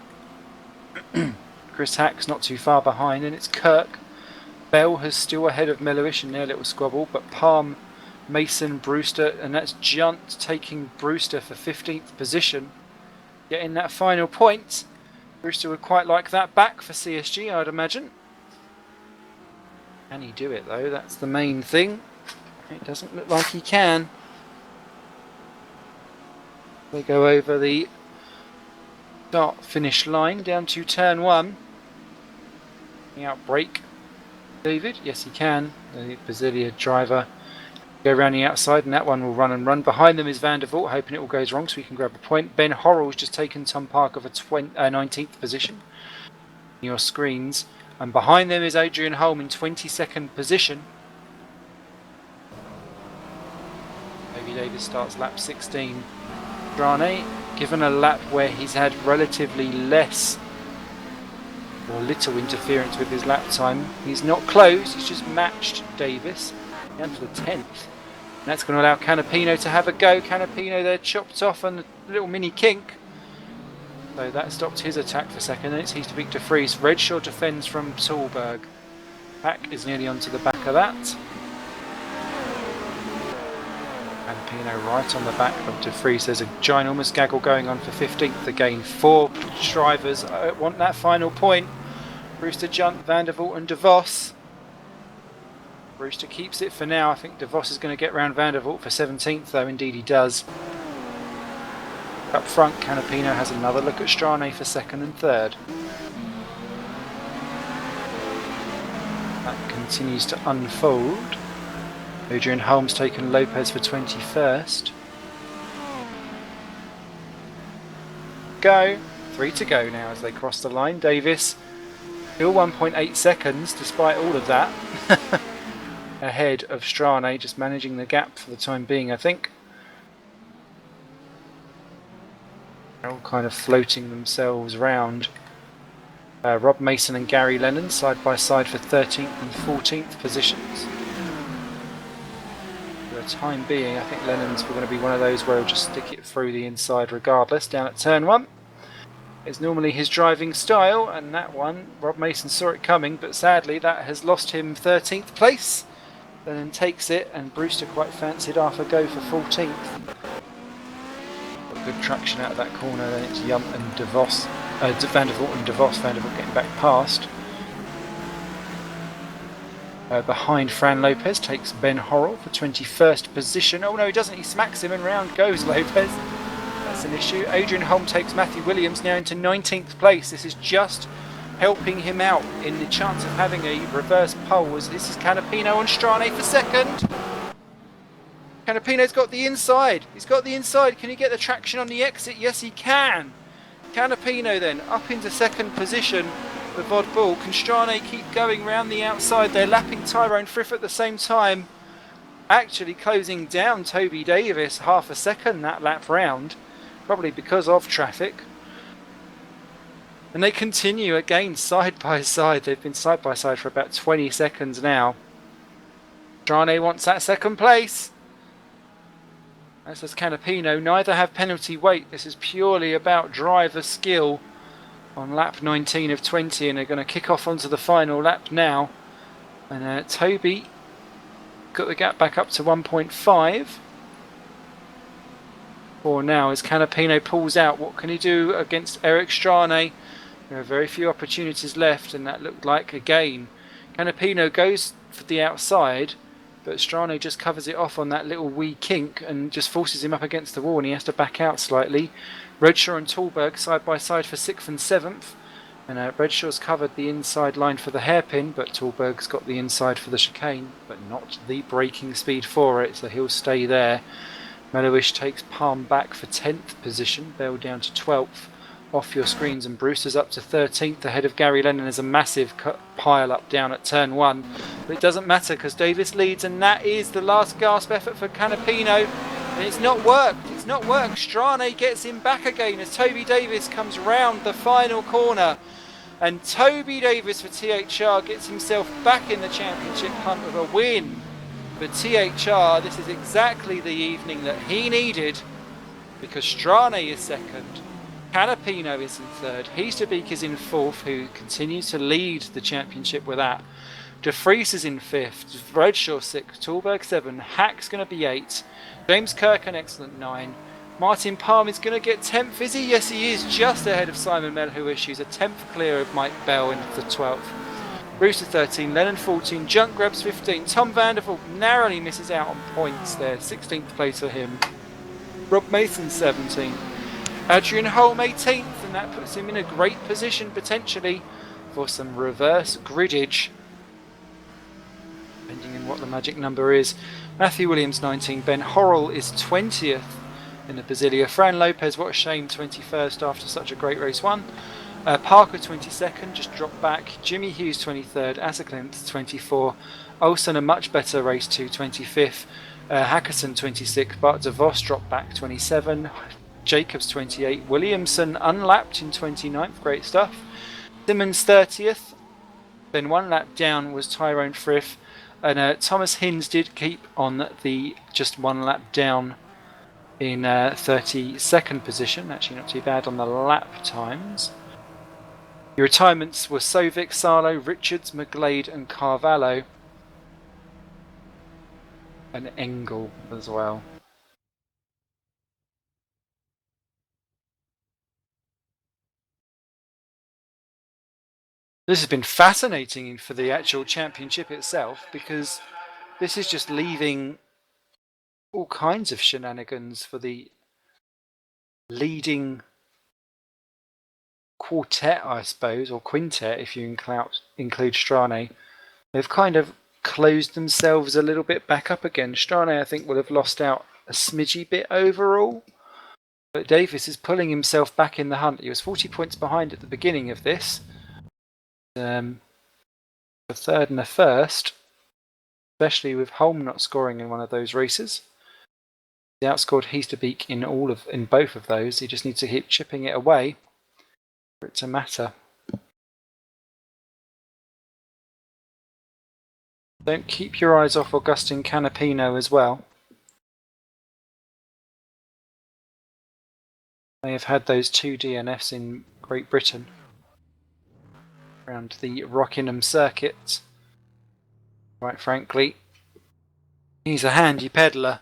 Speaker 1: Chris Hack's not too far behind, and it's Kirk. Bell has still ahead of Mellowish in their little squabble, but Palm, Mason, Brewster, and that's Junt taking Brewster for 15th position. Getting that final point. Brewster would quite like that back for CSG, I'd imagine. Can he do it though? That's the main thing. It doesn't look like he can. They go over the start finish line down to turn 1. Out brake. David, yes he can. The Basilia driver. Go around the outside, and that one will run and run. Behind them is Van der Vault, hoping it all goes wrong so he can grab a point. Ben Horrell's just taken Tom Parker for 19th position. Your screens. And behind them is Adrian Holm in 22nd position. Davey Davis starts lap 16. Strane, given a lap where he's had relatively less or little interference with his lap time, he's not close, he's just matched Davis down to the 10th. And that's going to allow Canapino to have a go. Canapino there chopped off on a little mini kink. So that stopped his attack for a second, and it's Easterbeek De Vries. Redshaw defends from Tallberg. Pack is nearly onto the back of that. Canapino right on the back of De Vries. There's a ginormous gaggle going on for 15th again. 4 drivers want that final point. Brewster, Junt, Van der Vault and De Vos. Brewster keeps it for now. I think De Vos is going to get round Van der Vault for 17th though, indeed he does. Up front, Canapino has another look at Strane for 2nd and 3rd. That continues to unfold. Adrian Holmes taken Lopez for 21st. Go. 3 to go now as they cross the line. Davis still 1.8 seconds despite all of that. Ahead of Strane, just managing the gap for the time being, I think. They're all kind of floating themselves round Rob Mason and Gary Lennon side by side for 13th and 14th positions. For the time being, I think Lennon's going to be one of those where he'll just stick it through the inside regardless down at turn 1. It's normally his driving style, and that one, Rob Mason saw it coming, but sadly that has lost him 13th place. Lennon takes it, and Brewster quite fancied Arthur go for 14th. Got good traction out of that corner, then it's Yump and DeVos. Van der Voort and DeVos. Van der Voort getting back past. Behind Fran Lopez takes Ben Horrell for 21st position. Oh no, he doesn't, he smacks him and round goes Lopez. That's an issue. Adrian Holm takes Matthew Williams now into 19th place. This is just helping him out in the chance of having a reverse pole, as this is Canapino and Strane for second. Canapino's got the inside. He's got the inside. Can he get the traction on the exit? Yes, he can. Canapino then up into second position for Vod Bull. Can Strane keep going round the outside? They're lapping Tyrone Frith at the same time. Actually closing down Toby Davis half a second that lap round, probably because of traffic. And they continue again side by side. They've been side by side for about 20 seconds now. Strane wants that second place. As does Canapino. Neither have penalty weight. This is purely about driver skill on lap 19 of 20, and they're going to kick off onto the final lap now. And Toby got the gap back up to 1.5. For now, as Canapino pulls out, what can he do against Eric Strane? There are very few opportunities left, and that looked like a gain. Canapino goes for the outside, but Strane just covers it off on that little wee kink and just forces him up against the wall, and he has to back out slightly. Redshaw and Tallberg side by side for 6th and 7th, and Redshaw's covered the inside line for the hairpin, but Tallberg's got the inside for the chicane, but not the braking speed for it, so he'll stay there. Melowish takes Palm back for 10th position, Bell down to 12th. Off your screens, and Brewster's up to 13th ahead of Gary Lennon. There's a massive pile up down at turn 1, but it doesn't matter because Davis leads, and that is the last gasp effort for Canapino, and it's not worked. It's not worked. Strane gets him back again as Toby Davis comes round the final corner, and Toby Davis for THR gets himself back in the championship hunt with a win. For THR, this is exactly the evening that he needed, because Strane is second, Canapino is in third, Heasterbeek is in fourth, who continues to lead the championship with that. De Vries is in fifth, Redshaw 6, Tallberg 7, Hack's going to be 8, James Kirk an excellent 9, Martin Palm is going to get 10th, is he? Yes, he is, just ahead of Simon Melhuish, who's a 10th clear of Mike Bell in the 12th. Brewster 13, Lennon 14, Junk Grabs 15, Tom Vandervoort narrowly misses out on points there, 16th place for him. Rob Mason 17, Adrian Holm 18th, and that puts him in a great position potentially for some reverse griddage, depending on what the magic number is. Matthew Williams 19, Ben Horrell is 20th in the Basilia. Fran Lopez, what a shame, 21st after such a great race one. Parker 22nd, just dropped back. Jimmy Hughes 23rd, Asserklint 24. Olsen a much better race to 25th. Hackerson 26th, Bart de Vos dropped back 27. Jacobs 28. Williamson unlapped in 29th, great stuff. Simmons 30th. Then one lap down was Tyrone Frith. And Thomas Hinds did keep on the just one lap down in 32nd position. Actually not too bad on the lap times. Your retirements were Sovic, Salo, Richards, McGlade and Carvalho. And Engel as well. This has been fascinating for the actual championship itself, because this is just leaving all kinds of shenanigans for the leading quartet, I suppose, or quintet if you include Strane. They've kind of closed themselves a little bit back up again. Strane, I think, will have lost out a smidgy bit overall, but Davis is pulling himself back in the hunt. He was 40 points behind at the beginning of this. A third and a first, especially with Holm not scoring in one of those races. He outscored Heasterbeek in both of those. He just needs to keep chipping it away for it to matter. Don't keep your eyes off Augustin Canapino as well. They have had those 2 DNFs in Great Britain around the Rockingham circuit. Quite frankly, he's a handy peddler.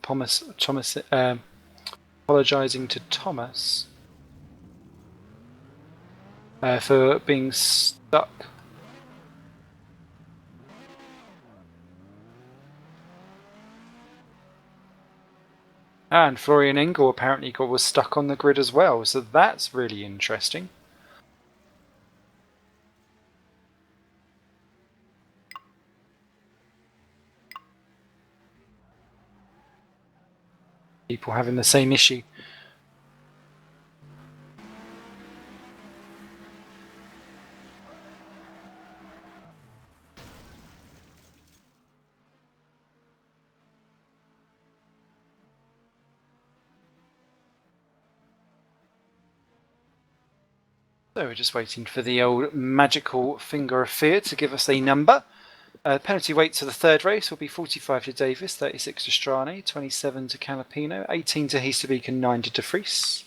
Speaker 1: Thomas apologising to Thomas for being stuck. And Florian Engel apparently was stuck on the grid as well, so that's really interesting. People having the same issue. So we're just waiting for the old magical finger of fear to give us a number. Penalty weights for the third race will be 45 to Davis, 36 to Strani, 27 to Canapino, 18 to Heasterbeek and 9 to De Vries.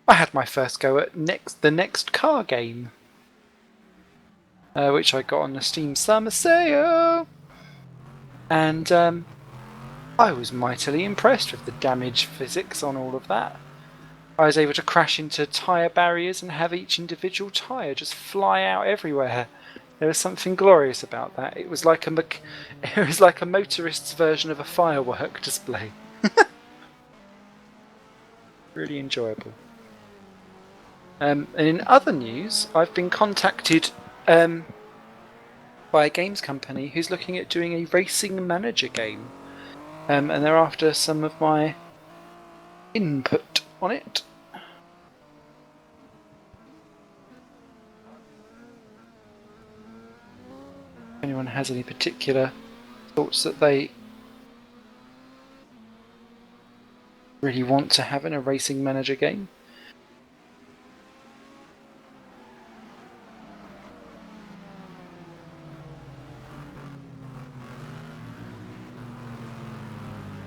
Speaker 1: I had my first go at the next car game, which I got on the Steam Summer Sale, and I was mightily impressed with the damage physics on all of that. I was able to crash into tyre barriers and have each individual tyre just fly out everywhere. There was something glorious about that. It was like a motorist's version of a firework display. Really enjoyable. And in other news, I've been contacted by a games company who's looking at doing a racing manager game. And they're after some of my input on it. If anyone has any particular thoughts that they really want to have in a racing manager game,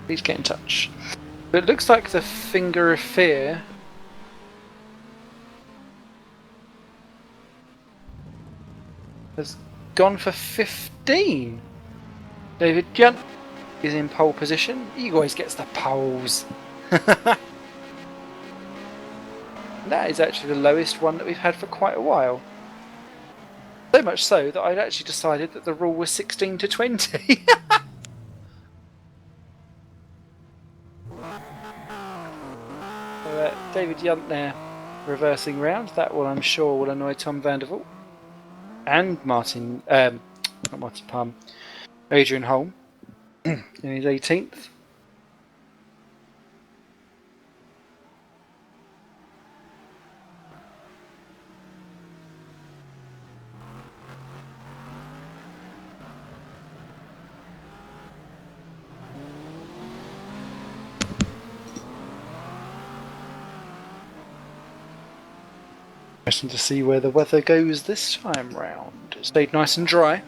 Speaker 1: please get in touch. But it looks like the finger of fear has gone for 15. David Junt is in pole position. He always gets the poles. That is actually the lowest one that we've had for quite a while. So much so that I'd actually decided that the rule was 16 to 20. David Junt there reversing round. That one I'm sure will annoy Tom Vandervoort and Martin, not Martin Palm, Adrian Holm in his 18th. Interesting to see where the weather goes this time round. It stayed nice and dry.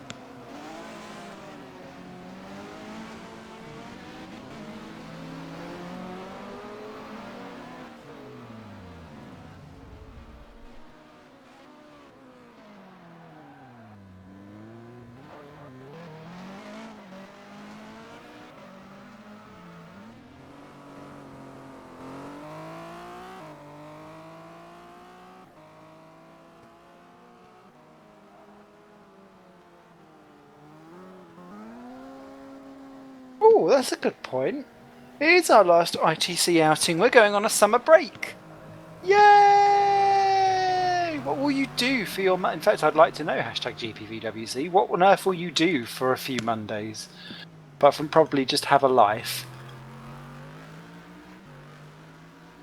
Speaker 1: Oh, that's a good point. It's our last ITC outing. We're going on a summer break. Yay! What will you do for your... In fact, I'd like to know, hashtag GPVWC, what on earth will you do for a few Mondays? Apart from probably just have a life.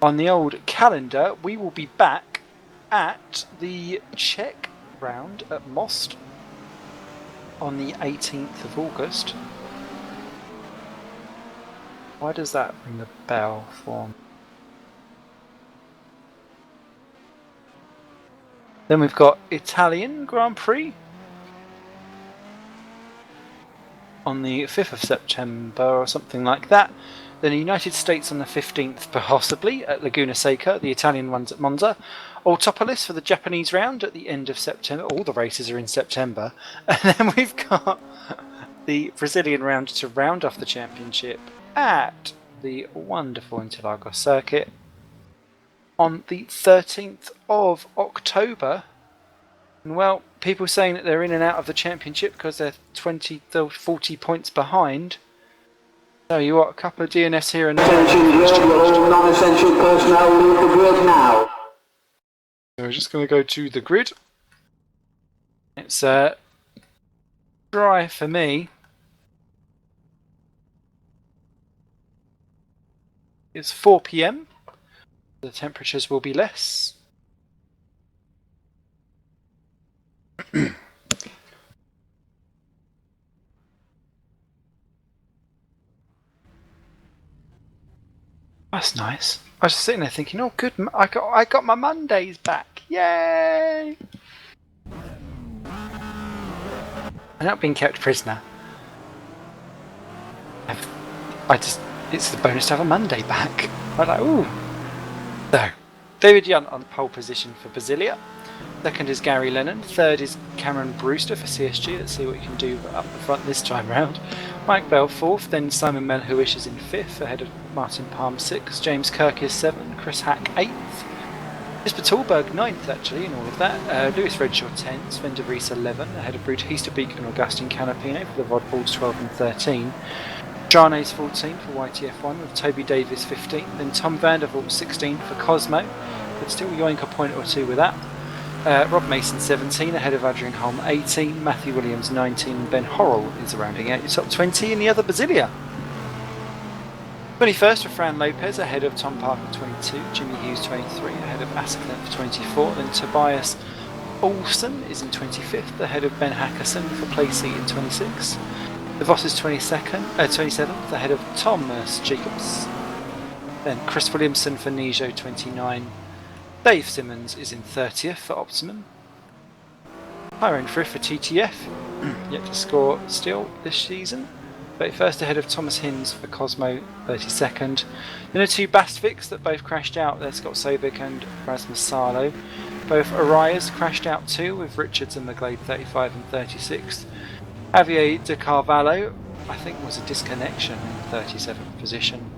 Speaker 1: On the old calendar, we will be back at the Czech round at Most on the 18th of August. Why does that ring the bell for me? Then we've got Italian Grand Prix on the 5th of September or something like that. Then the United States on the 15th, possibly, at Laguna Seca. The Italian one's at Monza. Autopolis for the Japanese round at the end of September. All the races are in September. And then we've got the Brazilian round to round off the championship at the wonderful Interlagos circuit on the 13th of October. And well, people saying that they're in and out of the championship because they're 20 to 40 points behind. Tell you what, a couple of DNFs here and there.
Speaker 2: Attention grid, all non-essential personnel leave the grid now.
Speaker 1: So we're just going to go to the grid. It's dry for me. It's 4 PM. The temperatures will be less. That's nice. I was just sitting there thinking, oh good, I got my Mondays back. Yay! I'm not being kept prisoner. It's the bonus to have a Monday back. I'm like, ooh. So, David Yunt on pole position for Brasilia. Second is Gary Lennon. Third is Cameron Brewster for CSG. Let's see what he can do up the front this time round. Mike Bell fourth. Then Simon Melhuish is in fifth, ahead of Martin Palm sixth. James Kirk is seventh. Chris Hack eighth. Jesper Tolberg ninth actually in all of that. Lewis Redshaw 10th. Sven de Vries 11, ahead of Brute Heasterbeek and Augustine Canapino for the Vodballs 12 and 13. Jarnes 14 for YTF1 with Toby Davis 15. Then Tom Vandervoort 16 for Cosmo, but still yoink a point or two with that. Rob Mason 17, ahead of Adrian Holm 18, Matthew Williams 19, Ben Horrell is rounding out your top 20 in the other Brasilia. 21st for Fran Lopez, ahead of Tom Parker 22, Jimmy Hughes 23, ahead of Asklen for 24, then Tobias Olsen is in 25th, ahead of Ben Hackerson for Placey in 26. The Voss is 27th, ahead of Thomas Jacobs. Then Chris Williamson for Nijo 29. Dave Simmons is in 30th for Optimum. Tyrone Frith for TTF, yet to score still this season. 31st ahead of Thomas Hinds for Cosmo, 32nd. Then the two Bastviks that both crashed out, they're Scott Sobick and Rasmus Salo. Both Arias crashed out too, with Richards and McGlade 35 and 36th. Javier de Carvalho, I think, was a disconnection in 37th position.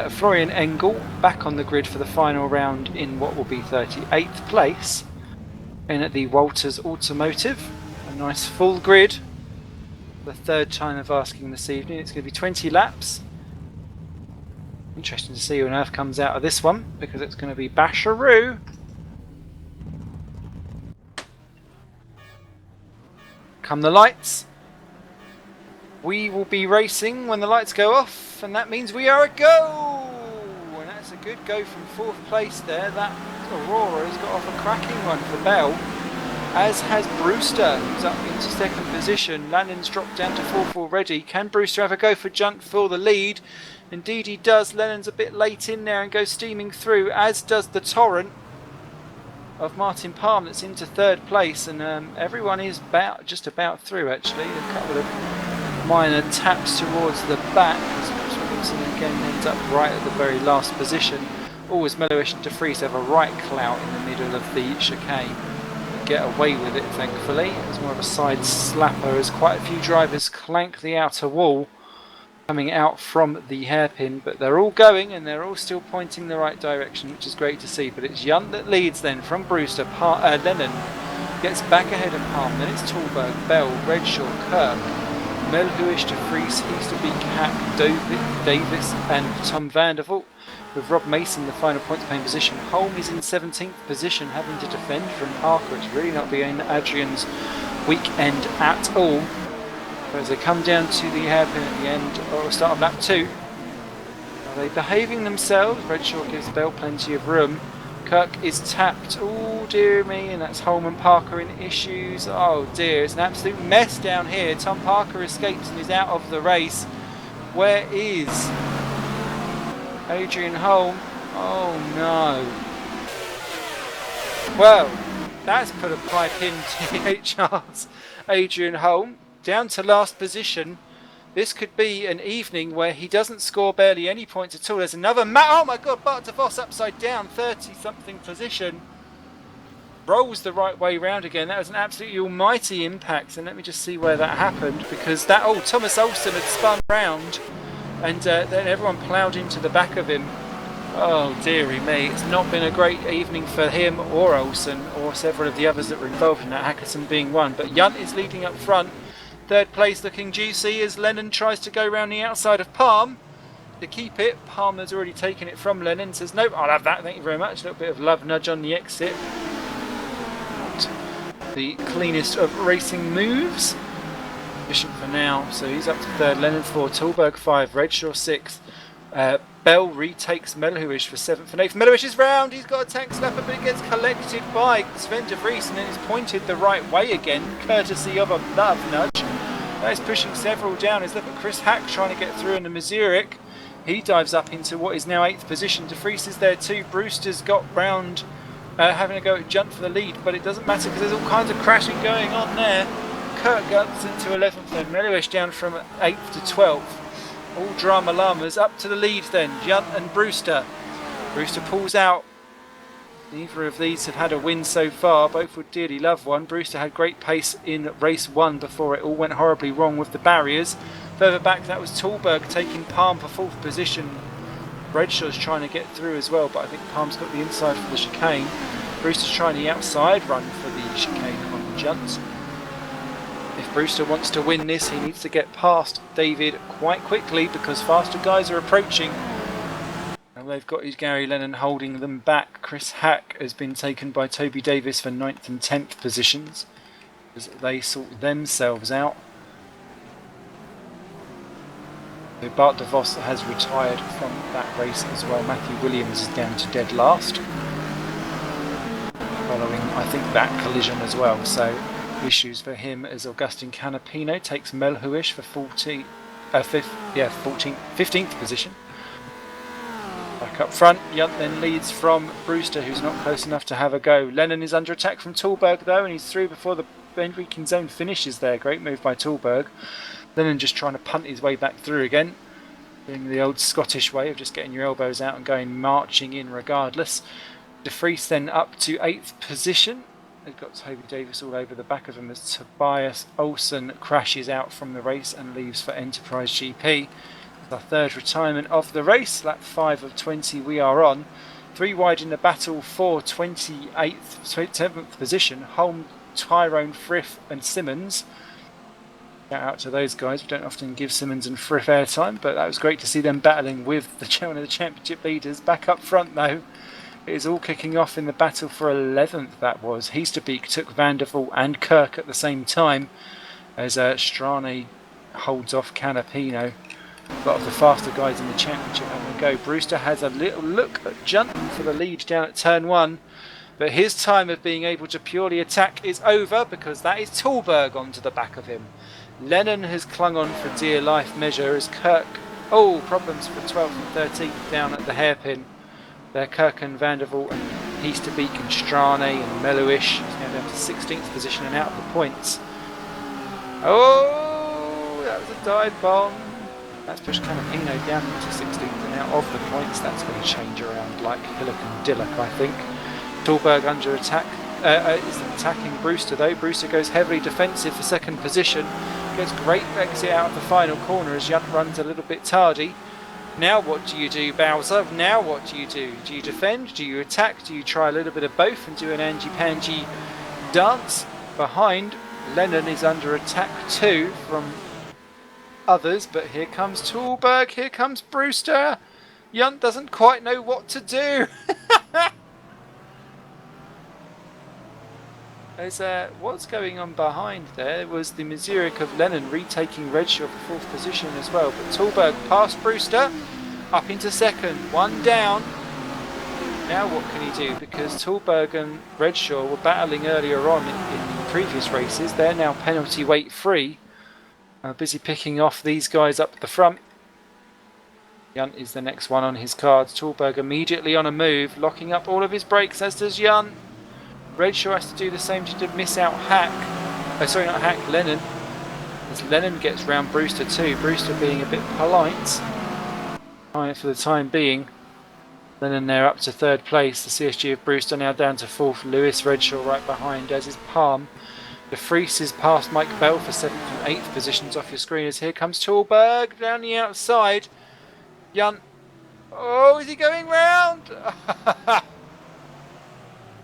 Speaker 1: Florian Engel back on the grid for the final round in what will be 38th place. And at the Walters Automotive, a nice full grid. The third time of asking this evening. It's going to be 20 laps. Interesting to see who on earth comes out of this one, because it's going to be Basharoo. Come the lights. We will be racing when the lights go off, and that means we are a go! And that's a good go from fourth place there. That Aurora has got off a cracking one for Bell, as has Brewster, who's up into second position. Lannon's dropped down to fourth already. Can Brewster have a go for Junt for the lead? Indeed he does. Lennon's a bit late in there and goes steaming through, as does the Torrent of Martin Palm that's into third place, and everyone is just about through actually. A couple of minor taps towards the back as Chris Williamson again ends up right at the very last position. Always Mellowish and De Vries have a right clout in the middle of the chicane. They get away with it thankfully. It's more of a side slapper as quite a few drivers clank the outer wall coming out from the hairpin, but they're all going and they're all still pointing the right direction, which is great to see. But it's Yunt that leads then from Brewster. Lennon gets back ahead of Palm, then it's Tolberg, Bell, Redshaw, Kirk, Melhuish, De Vries, Heasterbeek, Hack, Davis and Tom Vandervoort, with Rob Mason the final points paying position. Holm is in 17th position, having to defend from Parker. It's really not been Adrian's weekend at all. As they come down to the hairpin at the end, or start of lap 2. Are they behaving themselves? Redshaw gives Bell plenty of room. Kirk is tapped. Oh dear me, and that's Holman Parker in issues. Oh dear, it's an absolute mess down here. Tom Parker escapes and is out of the race. Where is Adrian Holm? Oh no. Well, that's put a pipe in THR's Adrian Holm. Down to last position. This could be an evening where he doesn't score barely any points at all. There's another oh my god, Bart de Vos upside down, 30-something position. Rolls the right way round again. That was an absolutely almighty impact. And let me just see where that happened, because that, Thomas Olsen had spun round and then everyone ploughed into the back of him. Oh dearie me, it's not been a great evening for him or Olsen or several of the others that were involved in that, Hackerson being one. But Yunt is leading up front. Third place looking juicy as Lennon tries to go round the outside of Palm to keep it. Palm has already taken it from Lennon, says nope, I'll have that, thank you very much. A little bit of love nudge on the exit. Not the cleanest of racing moves. Efficient for now, so he's up to third. Lennon 4, Tulberg 5, Redshaw 6. Bell retakes Melhuish for 7th and 8th. Melhuish is round, he's got a tank slapper, but it gets collected by Sven de Vries and then it's pointed the right way again, courtesy of a love nudge. That is pushing several down. Let's look at Chris Hack trying to get through in the Mazurek. He dives up into what is now 8th position. De Vries is there too. Brewster's got round having a go at Junt for the lead, but it doesn't matter because there's all kinds of crashing going on there. Kirk guts into 11th then. Melhuish down from 8th to 12th. All drama llamas up to the lead then. Junt and Brewster. Brewster pulls out. Neither of these have had a win so far. Both would dearly love one. Brewster had great pace in race 1 before it all went horribly wrong with the barriers. Further back, that was Tulberg taking Palm for 4th position. Redshaw's trying to get through as well, but I think Palm's got the inside for the chicane. Brewster's trying the outside run for the chicane on the Junt. If Brewster wants to win this, he needs to get past David quite quickly because faster guys are approaching. And they've got his Gary Lennon holding them back. Chris Hack has been taken by Toby Davis for 9th and 10th positions as they sort themselves out. So Bart de Vos has retired from that race as well. Matthew Williams is down to dead last, following I think that collision as well. So issues for him as Augustin Canapino takes Melhuish for 15th position. Back up front, Yunt then leads from Brewster, who's not close enough to have a go. Lennon is under attack from Tulberg though, and he's through before the braking zone finishes there. Great move by Tulberg. Lennon just trying to punt his way back through again, doing the old Scottish way of just getting your elbows out and going marching in regardless. De Vries then up to 8th position. They've got Toby Davis all over the back of him as Tobias Olsen crashes out from the race and leaves for Enterprise GP. The third retirement of the race, lap 5 of 20 we are on. 3 wide in the battle for 7th position. Holm, Tyrone, Frith and Simmons. Shout out to those guys. We don't often give Simmons and Frith airtime, but that was great to see them battling with one of the championship leaders. Back up front though, it is all kicking off in the battle for 11th. That was Heasterbeek took Vandervoort and Kirk at the same time as Strane holds off Canapino. A lot of the faster guys in the championship having a go. Brewster has a little look at Junt for the lead down at turn 1, but his time of being able to purely attack is over because that is Tulberg onto the back of him. Lennon has clung on for dear life measure as Kirk, problems for 12th and 13th down at the hairpin. They're Kirk and Vandervoort and Heasterbeek and Strane and Melhuish. He's now down to 16th position and out of the points. Oh, that was a dive bomb. That's pushed Canapino down into 16th and out of the points. That's going to change around like Hillock and Dillock, I think. Tulberg under attack. Is attacking Brewster though. Brewster goes heavily defensive for 2nd position. Gets great exit out of the final corner as Yunt runs a little bit tardy. Now what do you do, Bowser? Now what do you do? Do you defend? Do you attack? Do you try a little bit of both and do an Angie-Pangie dance? Behind, Lennon is under attack too from others, but here comes Tulberg, here comes Brewster. Yunt doesn't quite know what to do. What's going on behind there was the Mazurek of Lennon retaking Redshaw for 4th position as well, but Tulberg past Brewster, up into 2nd, 1 down. now what can he do? Because Tallberg and Redshaw were battling earlier on in the previous races. They're now penalty weight free. Busy picking off these guys up the front. Junt is the next one on his cards. Tallberg immediately on a move, locking up all of his brakes, as does Junt. Redshaw has to do the same to miss out Hack. Oh, sorry, not Hack, Lennon. As Lennon gets round Brewster too. Brewster being a bit polite. Alright, for the time being. Lennon there up to third place. The CSG of Brewster now down to fourth. Lewis Redshaw right behind, as is Palm. De Vries is past Mike Bell for 7th and 8th positions off your screen, as here comes Tallberg down the outside. Junt. Oh, is he going round?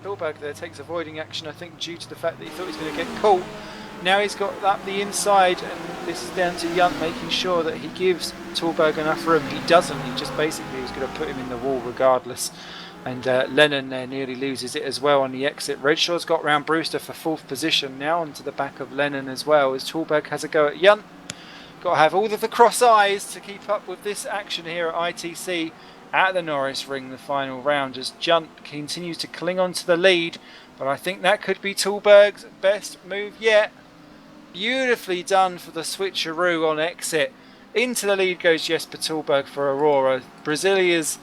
Speaker 1: Tallberg there takes avoiding action, I think, due to the fact that he thought he was going to get caught. Now he's got up the inside, and this is down to Junt making sure that he gives Tallberg enough room. He doesn't. He just basically is going to put him in the wall regardless. And Lennon there nearly loses it as well on the exit. Redshaw's got round Brewster for 4th position, now onto the back of Lennon as well, as Tallberg has a go at Junt. Got to have all of the cross eyes to keep up with this action here at ITC at the Norris Ring, the final round, as Junt continues to cling on to the lead. But I think that could be Tallberg's best move yet. Beautifully done for the switcheroo on exit. Into the lead goes Jesper Tallberg for Aurora. Brazilia's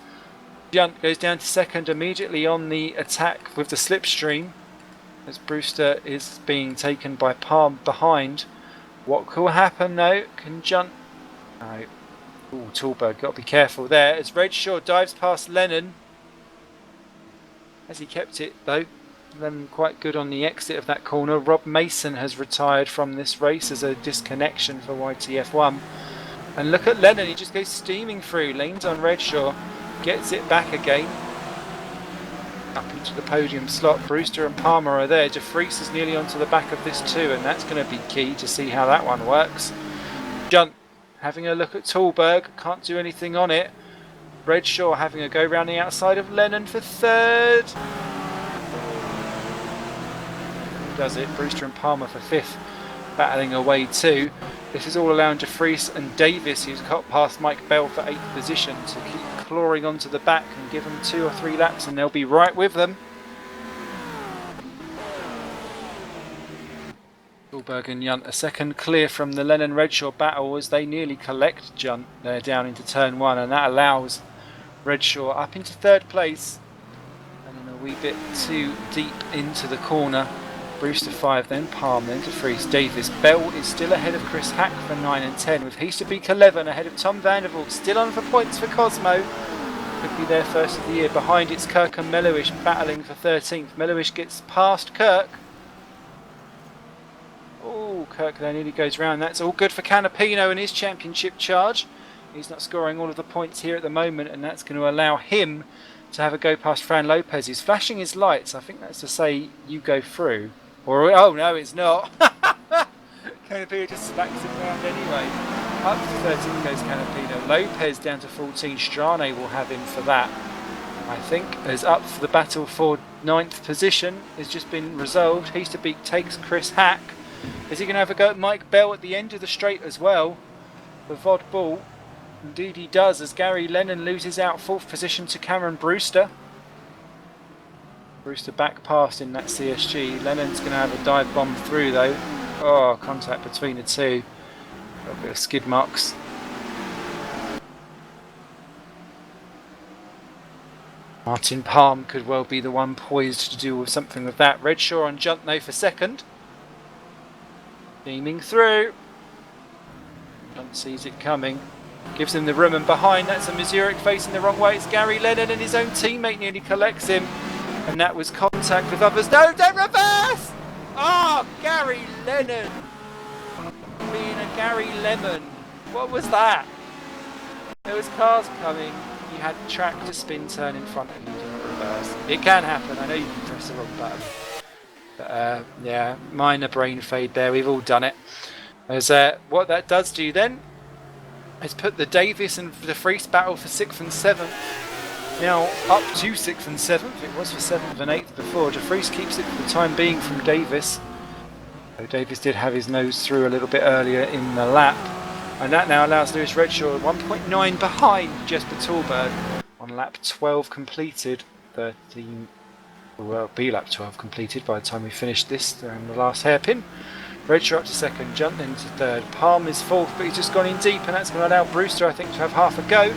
Speaker 1: Junt goes down to second immediately on the attack with the slipstream, as Brewster is being taken by Palm behind. What will happen though? Can Junt... No. Ooh, Tallberg, got to be careful there, as Redshaw dives past Lennon. Has he kept it though? Lennon quite good on the exit of that corner. Rob Mason has retired from this race as a disconnection for YTF1. And look at Lennon, he just goes steaming through, leans on Redshaw, gets it back again. Up into the podium slot. Brewster and Palmer are there. De Vries is nearly onto the back of this too, and that's going to be key to see how that one works. Junt having a look at Tallberg, can't do anything on it. Redshaw having a go round the outside of Lennon for third. Does it. Brewster and Palmer for 5th, battling away too. This is all allowing De Vries and Davis, who's got past Mike Bell for 8th position, to keep clawing onto the back and give them 2 or 3 laps and they'll be right with them. Tallberg and Junt a second clear from the Lennon Redshaw battle, as they nearly collect Junt there down into turn 1, and that allows Redshaw up into 3rd place and then a wee bit too deep into the corner. Brewster 5, then Palm, then De Vries. Davis. Bell is still ahead of Chris Hack for 9 and 10, with Heasterbeek 11 ahead of Tom Vandervoort, still on for points for Cosmo. Could be their first of the year. Behind it's Kirk and Mellowish battling for 13th. Mellowish gets past Kirk. Oh, Kirk there nearly goes round. That's all good for Canapino and his championship charge. He's not scoring all of the points here at the moment, and that's going to allow him to have a go past Fran Lopez. He's flashing his lights. I think that's to say you go through. Or, oh no, it's not. Canapino just smacks him around anyway. Up to 13 goes Canapino. Lopez down to 14. Strane will have him for that, I think, as up for the battle for 9th position has just been resolved. Heasterbeek takes Chris Hack. Is he going to have a go at Mike Bell at the end of the straight as well? The Vod Ball. Indeed he does, as Gary Lennon loses out 4th position to Cameron Brewster. Brewster back past in that CSG. Lennon's going to have a dive bomb through though. Oh, contact between the two. Got a bit of skid marks. Martin Palm could well be the one poised to do something with that. Redshaw and Junt though for 2nd. Beaming through. Junt sees it coming. Gives him the room, and behind that's a Mazurek facing the wrong way. It's Gary Lennon, and his own teammate nearly collects him. And that was contact with others. No, don't reverse! Oh, Gary Lennon. Being a Gary Lemon. What was that? There was cars coming. You had track to spin turn in front of you, do not reverse. It can happen. I know you can press the wrong button. But yeah, minor brain fade there. We've all done it. As what that does do then is put the Davis and De Vries battle for 6th and 7th now up to 6th and 7th. It was for 7th and 8th before. De Vries keeps it for the time being from Davis. So Davis did have his nose through a little bit earlier in the lap. And that now allows Lewis Redshaw 1.9 behind Jesper Tallberg on lap 12 completed. 13, well, be lap 12 completed by the time we finish this and the last hairpin. Redshaw up to second, Junt then to third, Palm is fourth, but he's just gone in deep, and that's going to allow Brewster, I think, to have half a go.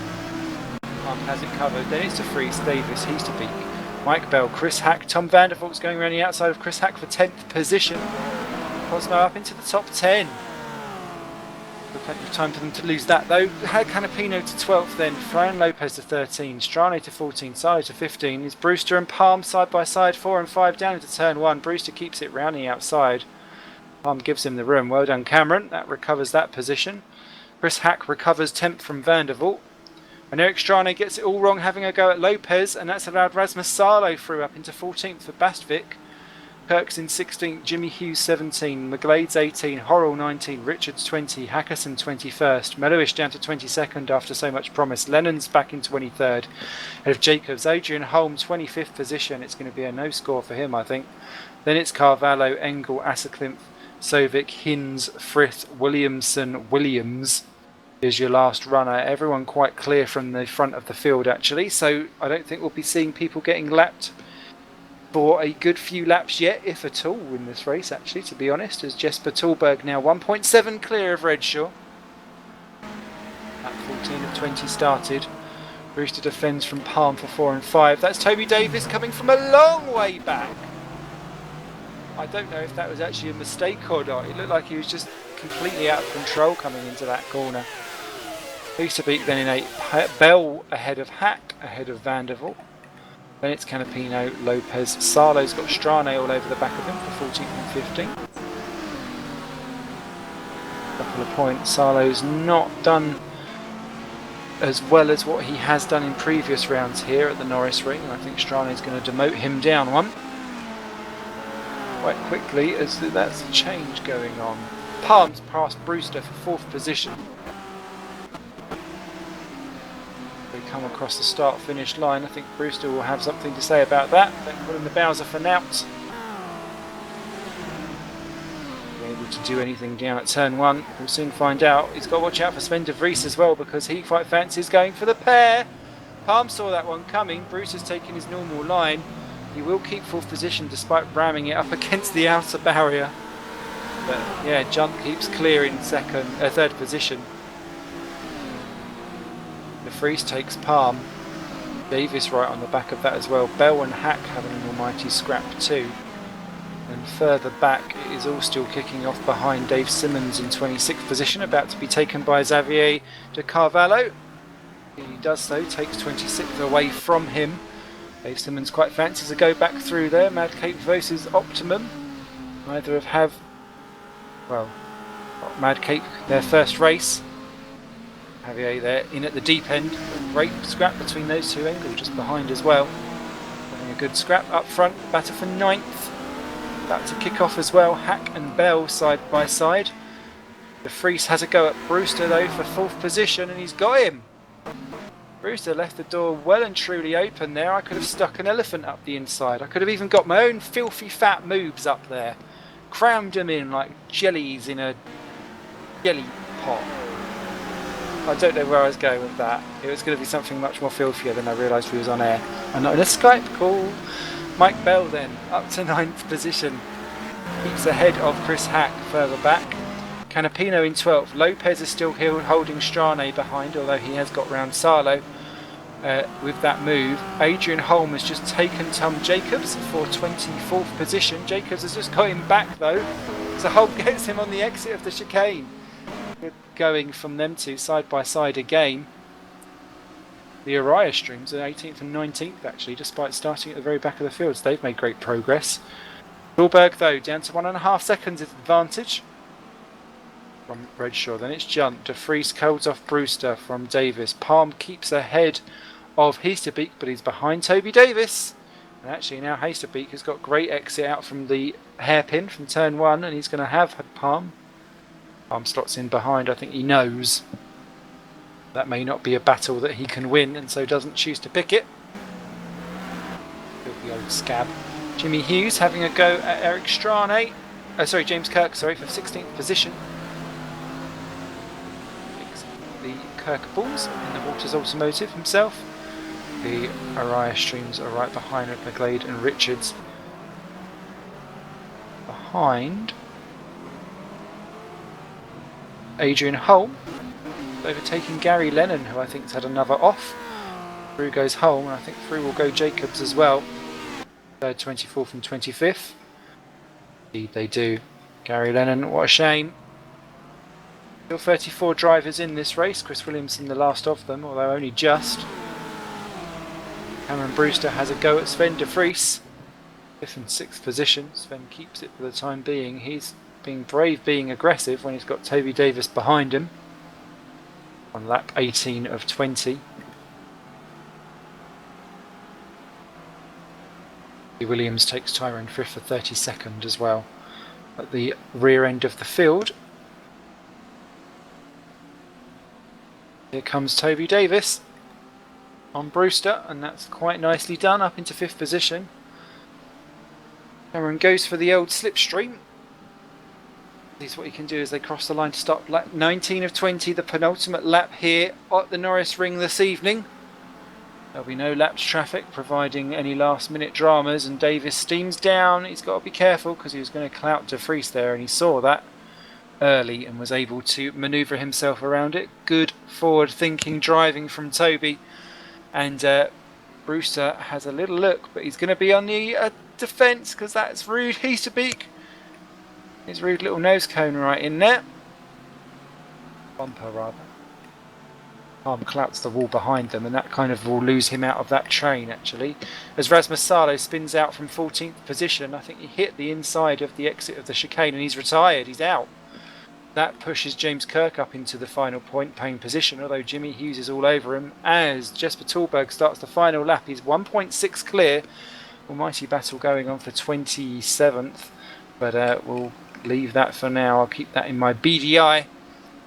Speaker 1: Palm has it covered, then it's to Freeze, Davis, Heasterbeek, Mike Bell, Chris Hack, Tom Vandervolt's going around the outside of Chris Hack for 10th position. Cosmo up into the top 10. Plenty of time for them to lose that though. Had Canapino to 12th then, Fran Lopez to 13, Strane to 14, Salo to 15. Is Brewster and Palm side by side, 4 and 5 down into turn 1. Brewster keeps it round the outside. Palm gives him the room. Well done, Cameron. That recovers that position. Chris Hack recovers 10th from Vandervoort. And Eric Strane gets it all wrong, having a go at Lopez, and that's allowed Rasmus Salo through up into 14th for Bastvik. Kirk's in 16th, Jimmy Hughes 17, McGlade's 18, Horrell 19, Richards 20, Hackerson 21st, Mellowish down to 22nd after so much promise, Lennon's back in 23rd, ahead of Jacobs, Adrian Holm 25th position. It's going to be a no score for him, I think. Then it's Carvalho, Engel, Asseklimpf, Sovic, Hinz, Frith, Williamson, Williams is your last runner. Everyone quite clear from the front of the field actually, so I don't think we'll be seeing people getting lapped for a good few laps yet, if at all, in this race actually, to be honest, as Jesper Tallberg now 1.7 clear of Redshaw. Lap 14 of 20 started. Brewster defends from Palm for 4 and 5. That's Toby Davis coming from a long way back. I don't know if that was actually a mistake or not. It looked like he was just completely out of control coming into that corner. Heasterbeek then in 8th. Bell ahead of Hack, ahead of Vandervoort. Then it's Canapino, Lopez, Salo's got Strane all over the back of him for 14th and 15th. Couple of points. Salo's not done as well as what he has done in previous rounds here at the Norris Ring. I think Strane's going to demote him down one quite quickly, as that's a change going on. Palm's past Brewster for 4th position. Come across the start-finish line. I think Brewster will have something to say about that. Don't put in the Bowser for Nout. Able to do anything down at turn 1. We'll soon find out. He's got to watch out for Sven de Vries as well, because he quite fancies going for the pair. Palm saw that one coming. Brewster's taking his normal line. He will keep 4th position despite ramming it up against the outer barrier. But yeah, Junt keeps clear in 3rd position. De Vries takes Palm. Davis right on the back of that as well. Bell and Hack having an almighty scrap too. And further back it is all still kicking off behind Dave Simmons in 26th position, about to be taken by Xavier de Carvalho. He does so, takes 26th away from him. Dave Simmons quite fancies a go back through there. Mad Cape versus Optimum. Neither have well, Mad Cape, their first race. Javier there in at the deep end. Great scrap between those two. Engel just behind as well. Having a good scrap up front. Batter for 9th. About to kick off as well. Hack and Bell side by side. De Vries has a go at Brewster though for 4th position, and he's got him. Brewster left the door well and truly open there. I could have stuck an elephant up the inside. I could have even got my own filthy fat moves up there. Crammed them in like jellies in a jelly pot. I don't know where I was going with that. It was going to be something much more filthier than I realised we was on air. And not in a Skype call. Mike Bell then, up to 9th position. Keeps ahead of Chris Hack further back. Canapino in 12th. Lopez is still holding Strane behind, although he has got round Salo with that move. Adrian Holm has just taken Tom Jacobs for 24th position. Jacobs has just got him back though. So Holm gets him on the exit of the chicane. Good going from them two side by side again. The Uriah streams are 18th and 19th actually, despite starting at the very back of the field. So they've made great progress. Tallberg though down to 1.5 seconds advantage from Redshaw. Then it's Junt. De Vries holds off Brewster from Davis. Palm keeps ahead of Heasterbeek, but he's behind Toby Davis. And actually now Heasterbeek has got great exit out from the hairpin from turn 1, and he's going to have Palm. Palm slots in behind. I think he knows that may not be a battle that he can win, and so doesn't choose to pick it. The old scab. Jimmy Hughes having a go at Eric Strane. James Kirk, for 16th position. The Kirk Balls in the Waters Automotive himself. The Araya streams are right behind with McGlade and Richards. Behind Adrian Holm, overtaking Gary Lennon, who I think has had another off. Through goes Holm, and I think through will go Jacobs as well. 3rd, 24th and 25th. Indeed they do. Gary Lennon, what a shame. Still 34 drivers in this race, Chris Williamson the last of them, although only just. Cameron Brewster has a go at Sven de Vries. 5th and 6th position. Sven keeps it for the time being. He's being brave, being aggressive when he's got Toby Davis behind him. On lap 18 of 20. Williams takes Tyrone Frith for 32nd as well at the rear end of the field. Here comes Toby Davis on Brewster, and that's quite nicely done, up into 5th position. Cameron goes for the old slipstream. This is what he can do as they cross the line to stop lap 19 of 20, the penultimate lap here at the Norris Ring this evening. There'll be no lapse traffic providing any last minute dramas, and Davis steams down. He's got to be careful because he was going to clout de Vries there, and he saw that early and was able to manoeuvre himself around it. Good forward thinking driving from Toby, and Brewster has a little look, but he's going to be on the defence because that's Ruud Heesterbeek. His rude little nose cone right in there. Bumper rather. Arm clouts the wall behind them, and that kind of will lose him out of that train actually. As Rasmus Salo spins out from 14th position, I think he hit the inside of the exit of the chicane and he's retired, he's out. That pushes James Kirk up into the final point paying position, although Jimmy Hughes is all over him. As Jesper Tolberg starts the final lap, he's 1.6 clear. Almighty battle going on for 27th, but we'll leave that for now. I'll keep that in my BDI.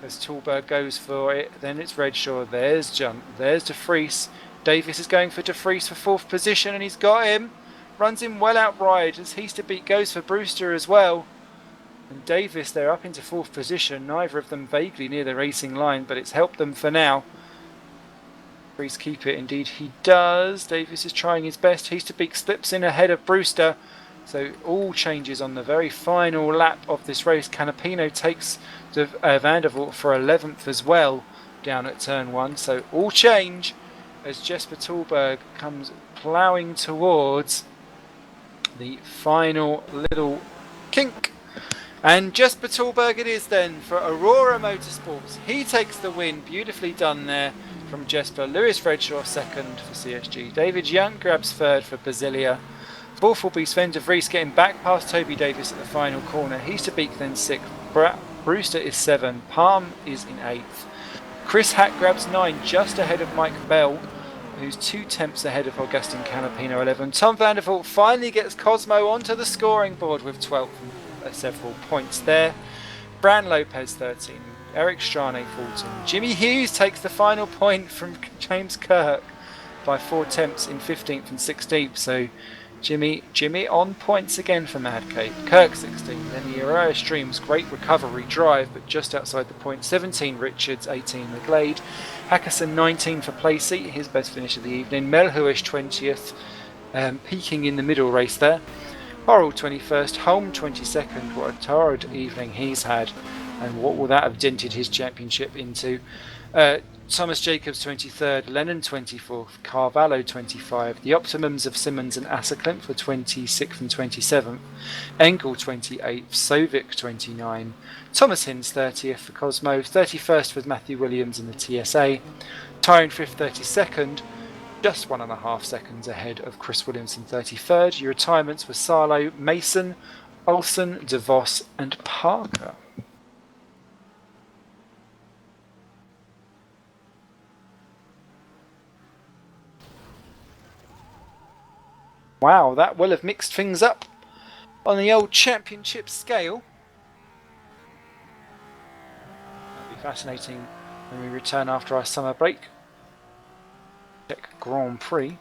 Speaker 1: As Tolberg goes for it, then it's Redshaw, there's Jump, there's de Vries. Davis is going for de Vries for 4th position, and he's got him. Runs him well outright as Heesterbeek goes for Brewster as well. And Davis, they're up into 4th position, neither of them vaguely near the racing line, but it's helped them for now. Vries keep it, indeed he does. Davis is trying his best. Heesterbeek slips in ahead of Brewster. So all changes on the very final lap of this race. Canapino takes Van der Voort for 11th as well down at turn 1. So all change as Jesper Tolberg comes ploughing towards the final little kink. And Jesper Tolberg it is then for Aurora Motorsports. He takes the win. Beautifully done there from Jesper. Lewis Redshaw 2nd for CSG. David Young grabs 3rd for Basilia. 4th will be Sven de Vries getting back past Toby Davis at the final corner. Heesterbeek then 6th. Brewster is 7. Palm is in 8th. Chris Hack grabs 9, just ahead of Mike Bell, who's 2 tenths ahead of Augustin Canapino 11. Tom van der Voort finally gets Cosmo onto the scoring board with 12th and several points there. Bran Lopez 13. Eric Strane 14. Jimmy Hughes takes the final point from James Kirk by 4 tenths in 15th and 16th. So Jimmy on points again for Mad Cape. Kirk 16. Then the Arroyo Streams great recovery drive, but just outside the point. 17 Richards, 18 McGlade. Hackerson 19 for Placey, his best finish of the evening. Melhuish 20th, peaking in the middle race there. Horrell 21st, Holm 22nd. What a torrid evening he's had, and what will that have dented his championship into? Thomas Jacobs 23rd, Lennon 24th, Carvalho 25th, the Optimums of Simmons and Asserclimp for 26th and 27th, Engel 28th, Sovic 29, Thomas Hinds 30th for Cosmo, 31st with Matthew Williams in the TSA, Tyrone Frith 32nd, just 1.5 seconds ahead of Chris Williamson 33rd. Your retirements were Sarlo, Mason, Olsen, DeVos and Parker. Wow, that will have mixed things up on the old championship scale. That'll be fascinating when we return after our summer break. Czech Grand Prix.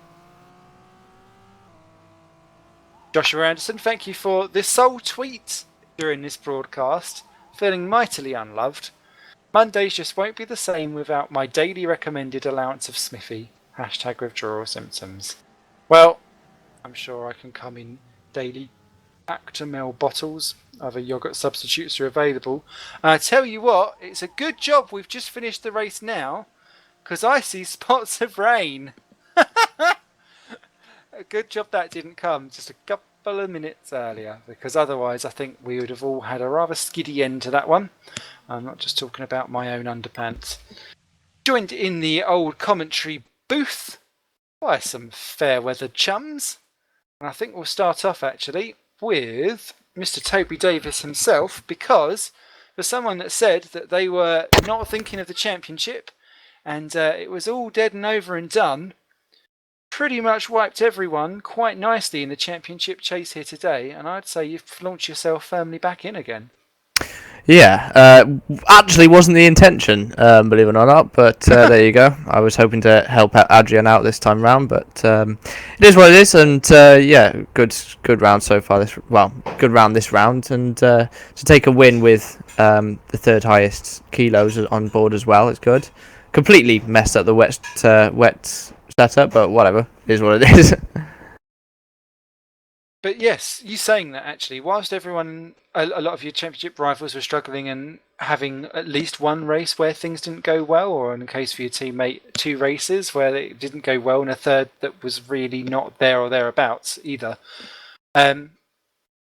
Speaker 1: Joshua Anderson, thank you for this sole tweet during this broadcast. Feeling mightily unloved. Mondays just won't be the same without my daily recommended allowance of Smithy. Hashtag withdrawal symptoms. Well, I'm sure I can come in daily Actimel bottles. Other yogurt substitutes are available. And I tell you what, it's a good job we've just finished the race now, because I see spots of rain. A good job that didn't come just a couple of minutes earlier, because otherwise I think we would have all had a rather skiddy end to that one. I'm not just talking about my own underpants. Joined in the old commentary booth by some fair-weathered chums. And I think we'll start off actually with Mr. Toby Davis himself, because for someone that said that they were not thinking of the championship and it was all dead and over and done, pretty much wiped everyone quite nicely in the championship chase here today, and I'd say you've launched yourself firmly back in again.
Speaker 3: Yeah, actually wasn't the intention, believe it or not, but there you go. I was hoping to help out Adrian out this time round, but it is what it is, and yeah, good round so far. Good round this round, and to take a win with the third highest kilos on board as well, it's good. Completely messed up the wet setup, but whatever, it is what it is.
Speaker 1: But yes, you saying that actually, whilst everyone, a lot of your championship rivals were struggling and having at least one race where things didn't go well, or in the case for your teammate, 2 races where it didn't go well and a third that was really not there or thereabouts either,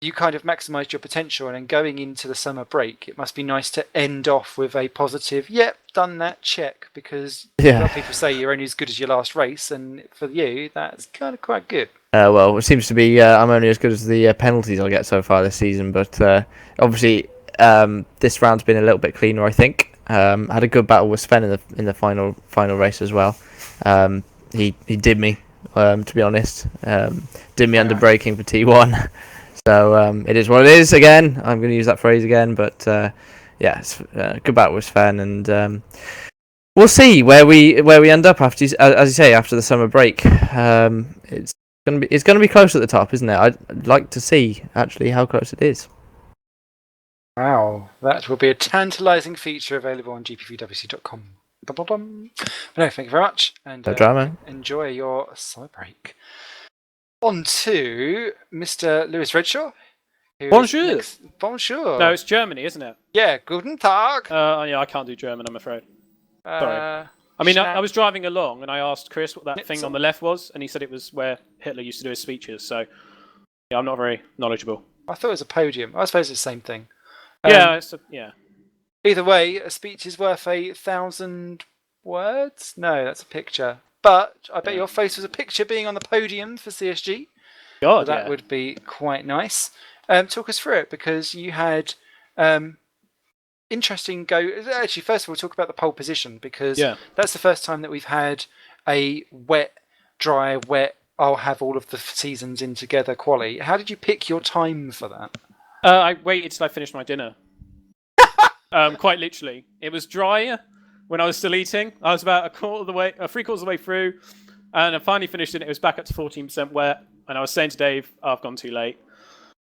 Speaker 1: you kind of maximised your potential, and then going into the summer break, it must be nice to end off with a positive, yep, done that, check, because a lot of people say you're only as good as your last race, and for you, that's kind of quite good.
Speaker 3: Well, it seems to be I'm only as good as the penalties I get so far this season, but obviously this round's been a little bit cleaner, I think. Had a good battle with Sven in the final race as well. He did me, to be honest. Did me under braking for T1. So it is what it is again. I'm going to use that phrase again, but yeah, it's good battle with Sven, and we'll see where we end up after, as you say, after the summer break. It's going to be close at the top, isn't it? I'd like to see actually how close it is.
Speaker 1: Wow, that will be a tantalising feature available on GPVWC.com. But no, thank you very much, and
Speaker 3: No drama.
Speaker 1: Enjoy your summer break. On to Mr. Lewis Redshaw.
Speaker 4: Bonjour.
Speaker 1: Bonjour.
Speaker 4: No, it's Germany, isn't it?
Speaker 1: Yeah, guten Tag.
Speaker 4: Yeah, I can't do German, I'm afraid. Sorry. I mean, I was driving along and I asked Chris what that thing on the left was, and he said it was where Hitler used to do his speeches. So, yeah, I'm not very knowledgeable.
Speaker 1: I thought it was a podium. I suppose it's the same thing.
Speaker 4: Yeah.
Speaker 1: Either way, a speech is worth 1,000 words. No, that's a picture. But I bet your face was a picture being on the podium for CSG.
Speaker 4: God,
Speaker 1: that would be quite nice. Talk us through it, because you had interesting go. Actually, first of all, talk about the pole position, because that's the first time that we've had a wet, dry, wet. I'll have all of the seasons in together quali. How did you pick your time for that?
Speaker 4: I waited till I finished my dinner. Quite literally, it was dry when I was still eating. I was about 3/4 of the way through, and I finally finished it. It was back up to 14% wet, and I was saying to Dave, "I've gone too late."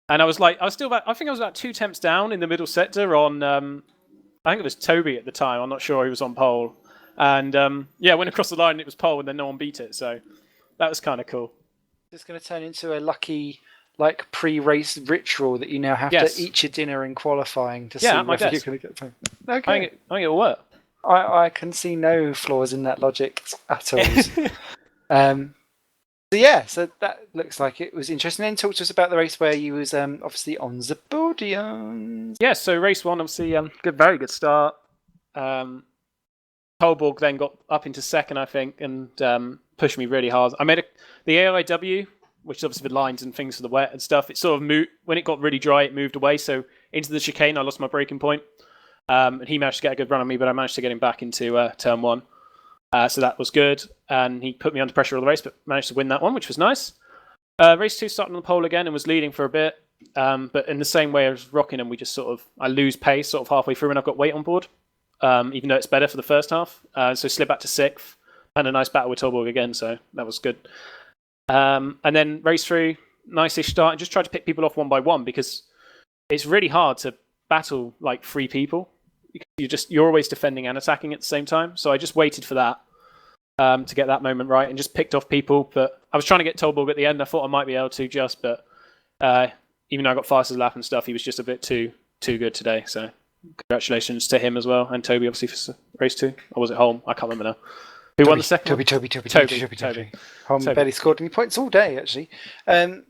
Speaker 4: And I was still about, I think I was about 2 temps down in the middle sector on, I think it was Toby at the time. I'm not sure, he was on pole. And went across the line and it was pole, and then no one beat it. So that was kind of cool.
Speaker 1: It's going to turn into a lucky, pre-race ritual that you now have to eat your dinner in qualifying to see whether you're going to get time. Okay.
Speaker 4: I think it'll work.
Speaker 1: I can see no flaws in that logic at all. So that looks like it was interesting. Then talk to us about the race where you was obviously on the podium.
Speaker 4: Yeah, so race 1, obviously, very good start. Holborg then got up into second, I think, and pushed me really hard. I made the AIW, which is obviously the lines and things for the wet and stuff. It sort of moved when it got really dry. It moved away, so into the chicane, I lost my braking point, and he managed to get a good run on me, but I managed to get him back into turn 1. So that was good, and he put me under pressure all the race, but managed to win that one, which was nice. Race 2 started on the pole again and was leading for a bit, but in the same way as Rockingham, I lose pace sort of halfway through when I've got weight on board, even though it's better for the first half. So slid back to 6th, had a nice battle with Torborg again, so that was good. And then race 3, nice-ish start, and just tried to pick people off one by one, because it's really hard to battle 3 people. You're always defending and attacking at the same time. So I just waited for that. to get that moment right, and just picked off people. But I was trying to get Tolborg at the end. I thought I might be able to but even though I got fastest lap and stuff, he was just a bit too good today. So congratulations to him as well, and Toby obviously for race 2. Or was it Holm? I can't remember now. Who won the second?
Speaker 1: Toby. Holm barely scored any points all day, actually. And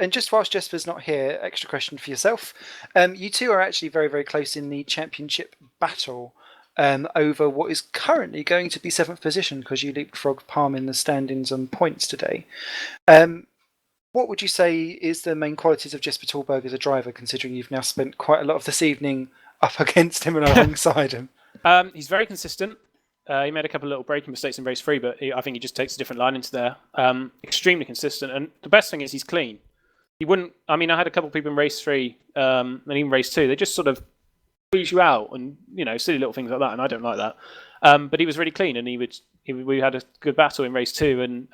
Speaker 1: just whilst Jesper's not here, extra question for yourself. You two are actually very, very close in the championship battle over what is currently going to be 7th position, because you leapfrogged Palm in the standings on points today. What would you say is the main qualities of Jesper Tolborg as a driver, considering you've now spent quite a lot of this evening up against him and alongside him?
Speaker 4: He's very consistent. He made a couple of little braking mistakes in race 3, but I think he just takes a different line into there. Extremely consistent, and the best thing is he's clean. He wouldn't. I mean, I had a couple of people in race 3 and even race 2. They just sort of squeeze you out, and silly little things like that. And I don't like that. But he was really clean, and we had a good battle in race 2, and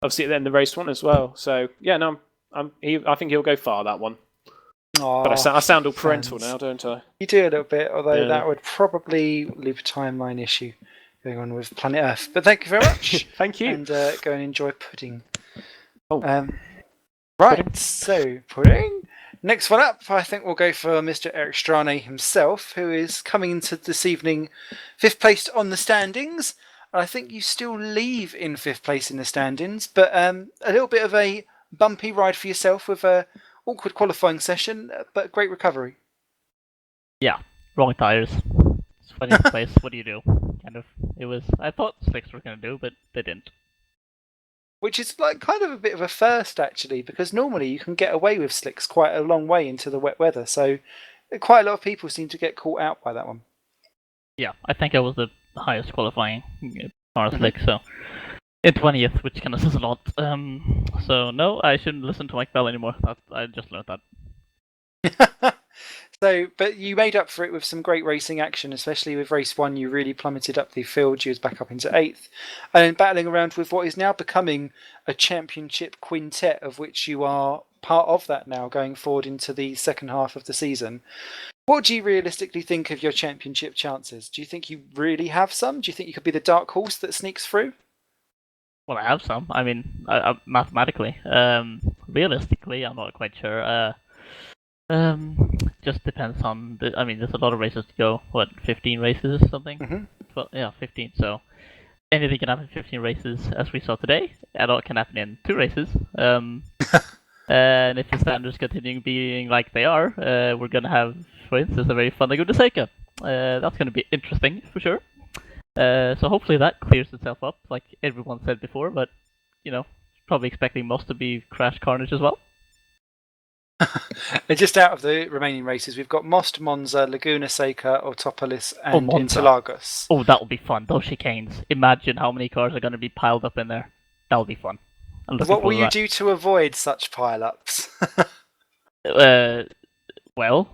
Speaker 4: obviously at the end of race 1 as well. So yeah, no, I think he'll go far, that one.
Speaker 1: Aww,
Speaker 4: but I sound all parental now, don't I?
Speaker 1: You do a little bit, although that would probably leave a timeline issue going on with Planet Earth. But thank you very much.
Speaker 4: Thank you.
Speaker 1: And go and enjoy pudding.
Speaker 4: Oh.
Speaker 1: Right,
Speaker 4: Pudding.
Speaker 1: so pudding. Next one up, I think we'll go for Mr. Eric Strane himself, who is coming into this evening 5th place on the standings. I think you still leave in 5th place in the standings, but a little bit of a bumpy ride for yourself with a awkward qualifying session, but great recovery.
Speaker 5: Yeah, wrong tires. It's 20th place. What do you do? I thought slicks were going to do, but they didn't.
Speaker 1: Which is like kind of a bit of a first, actually, because normally you can get away with slicks quite a long way into the wet weather. So quite a lot of people seem to get caught out by that one.
Speaker 5: Yeah, I think I was the highest qualifying car slick, so in 20th, which kind of says a lot. So no, I shouldn't listen to Mike Bell anymore. I just learned that.
Speaker 1: But you made up for it with some great racing action, especially with race 1. You really plummeted up the field. You was back up into 8th, and battling around with what is now becoming a championship quintet, of which you are part of that now, going forward into the second half of the season. What do you realistically think of your championship chances? Do you think you really have some? Do you think you could be the dark horse that sneaks through?
Speaker 5: Well, I have some. I mean, mathematically. Realistically, I'm not quite sure. Just depends on there's a lot of races to go. What, 15 races or something?
Speaker 1: Mm-hmm.
Speaker 5: Well, yeah, 15. So anything can happen in 15 races, as we saw today. A lot can happen in 2 races. And if the standards continue being like they are, we're gonna have, for instance, a very fun Laguna Seca. That's gonna be interesting for sure. So hopefully that clears itself up, like everyone said before. But probably expecting most to be Crash Carnage as well.
Speaker 1: And just out of the remaining races, we've got Most, Monza, Laguna Seca, Autopolis, and
Speaker 5: Monza.
Speaker 1: Interlagos.
Speaker 5: Oh, that'll be fun. Those chicanes. Imagine how many cars are going to be piled up in there. That'll be fun.
Speaker 1: What will you do to avoid such pile-ups?
Speaker 5: Well,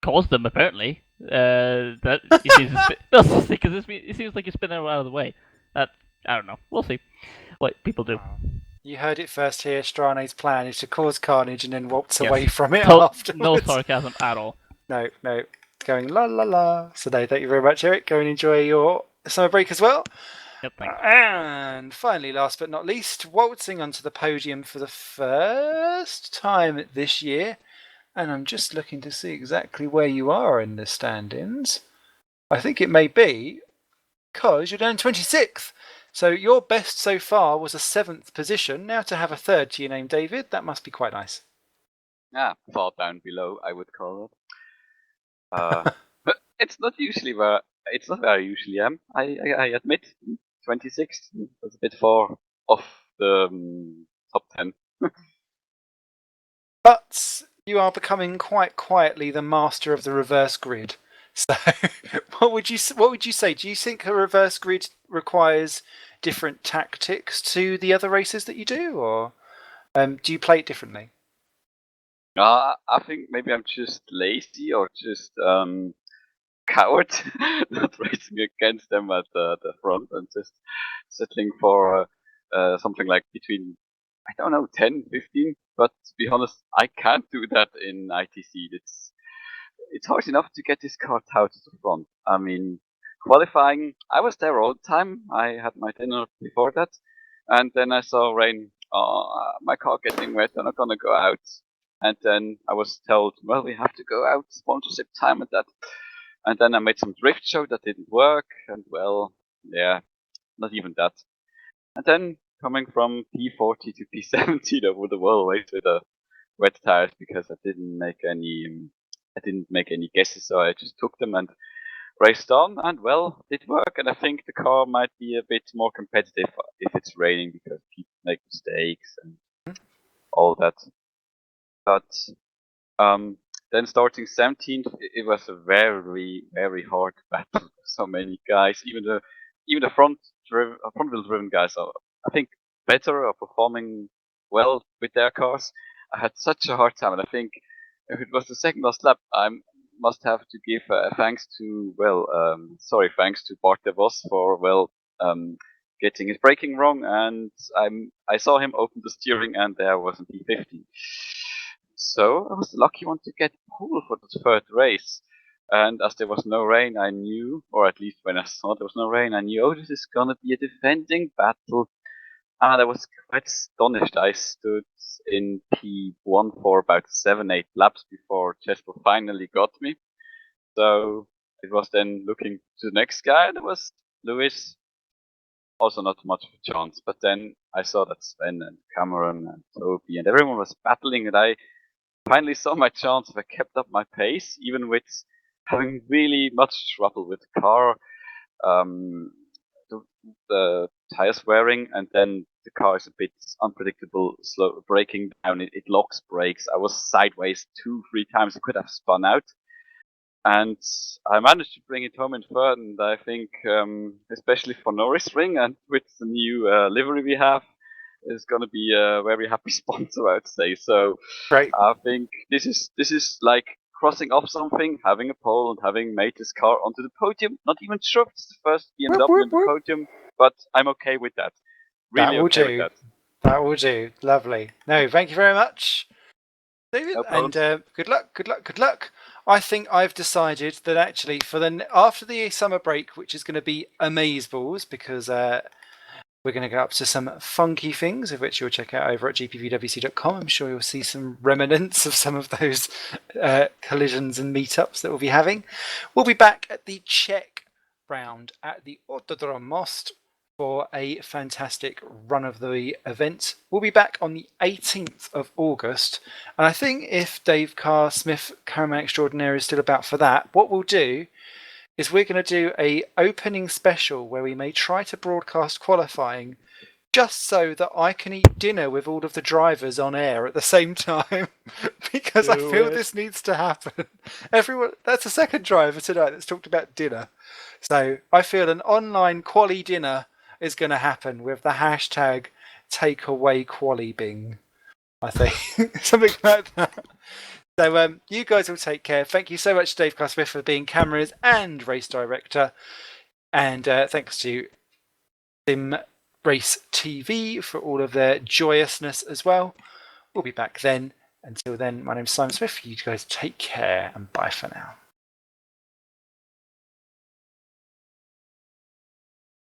Speaker 5: cause them apparently. That it seems like you're spinning out of the way. I don't know. We'll see what people do.
Speaker 1: You heard it first here. Strane's plan is to cause carnage and then waltz away from it afterwards.
Speaker 5: No sarcasm at all.
Speaker 1: No. Going la la la. So no, thank you very much, Eric. Go and enjoy your summer break as well.
Speaker 5: Yep, thanks.
Speaker 1: And finally, last but not least, waltzing onto the podium for the first time this year. And I'm just looking to see exactly where you are in the standings. I think it may be because you're down 26th. So your best so far was a 7th position. Now to have a 3rd to your name, David, that must be quite nice.
Speaker 6: Yeah, far down below, I would call it. But it's not where I usually am. I admit, 26th was a bit far off the top 10.
Speaker 1: But you are becoming quite quietly the master of the reverse grid. So, what would you say? Do you think a reverse grid requires different tactics to the other races that you do, or do you play it differently?
Speaker 6: I think maybe I'm just lazy or just coward, not racing against them at the front and just settling for something like between, I don't know, 10, 15. But to be honest, I can't do that in ITC. It's hard enough to get this car out to the front. I mean, qualifying, I was there all the time. I had my dinner before that, and then I saw rain. Oh, my car getting wet. I'm not gonna go out. And then I was told, well, we have to go out, sponsorship time and that. And then I made some drift show that didn't work, and well, yeah, not even that. And then coming from P40 to P17 over the wall race with wet tires because I didn't make any guesses, so I just took them and raced on, and well, it worked. And I think the car might be a bit more competitive if it's raining because people make mistakes and all that. But then starting 17th, it was a very, very hard battle. So many guys, even the front wheel driven guys are, I think, better or performing well with their cars. I had such a hard time, and I think if it was the second last lap, I must have to give thanks to thanks to Bart de Vos for getting his braking wrong, and I saw him open the steering, and there was an P50. So I was the lucky one to get pole for the third race. And as there was no rain, I knew, or at least when I saw there was no rain, I knew, oh, this is gonna be a defending battle. And I was quite astonished. I stood in P1 for about 7-8 laps before Chestel finally got me. So it was then looking to the next guy, and it was Lewis. Also not much of a chance. But then I saw that Sven and Cameron and Toby and everyone was battling, and I finally saw my chance if I kept up my pace, even with having really much trouble with the car, the tires wearing, and then the car is a bit unpredictable, slow braking down. It locks brakes. I was sideways 2-3 times. I could have spun out, and I managed to bring it home in third. And I think, especially for Norris Ring and with the new livery we have, is going to be a very happy sponsor, I would say. So
Speaker 1: Great.
Speaker 6: I think this is like crossing off something, having a pole and having made this car onto the podium. Not even sure if it's the first BMW on the podium, but I'm okay with that. Really
Speaker 1: That will
Speaker 6: okay
Speaker 1: do.
Speaker 6: with that.
Speaker 1: That will do. Lovely. No, thank you very much, David,
Speaker 6: No
Speaker 1: and
Speaker 6: problem.
Speaker 1: good luck, good luck, good luck. I think I've decided that actually after the summer break, which is going to be amazeballs, because we're going to go up to some funky things, of which you'll check out over at gpvwc.com. I'm sure you'll see some remnants of some of those collisions and meetups that we'll be having. We'll be back at the Czech round at the Autodrom Most for a fantastic run of the event. We'll be back on the 18th of August, and I think if Dave Carr Smith, Cameraman Extraordinaire, is still about for that, what we'll do is we're going to do a opening special where we may try to broadcast qualifying just so that I can eat dinner with all of the drivers on air at the same time, because I feel this needs to happen. Everyone, that's the second driver tonight that's talked about dinner. So I feel an online quali dinner is going to happen with the hashtag takeawayqualibing, I think. Something like that. So you guys will take care. Thank you so much, Dave Smith, for being cameras and race director. And thanks to Sim Race TV for all of their joyousness as well. We'll be back then. Until then, my name's Simon Smith. You guys take care and bye for now.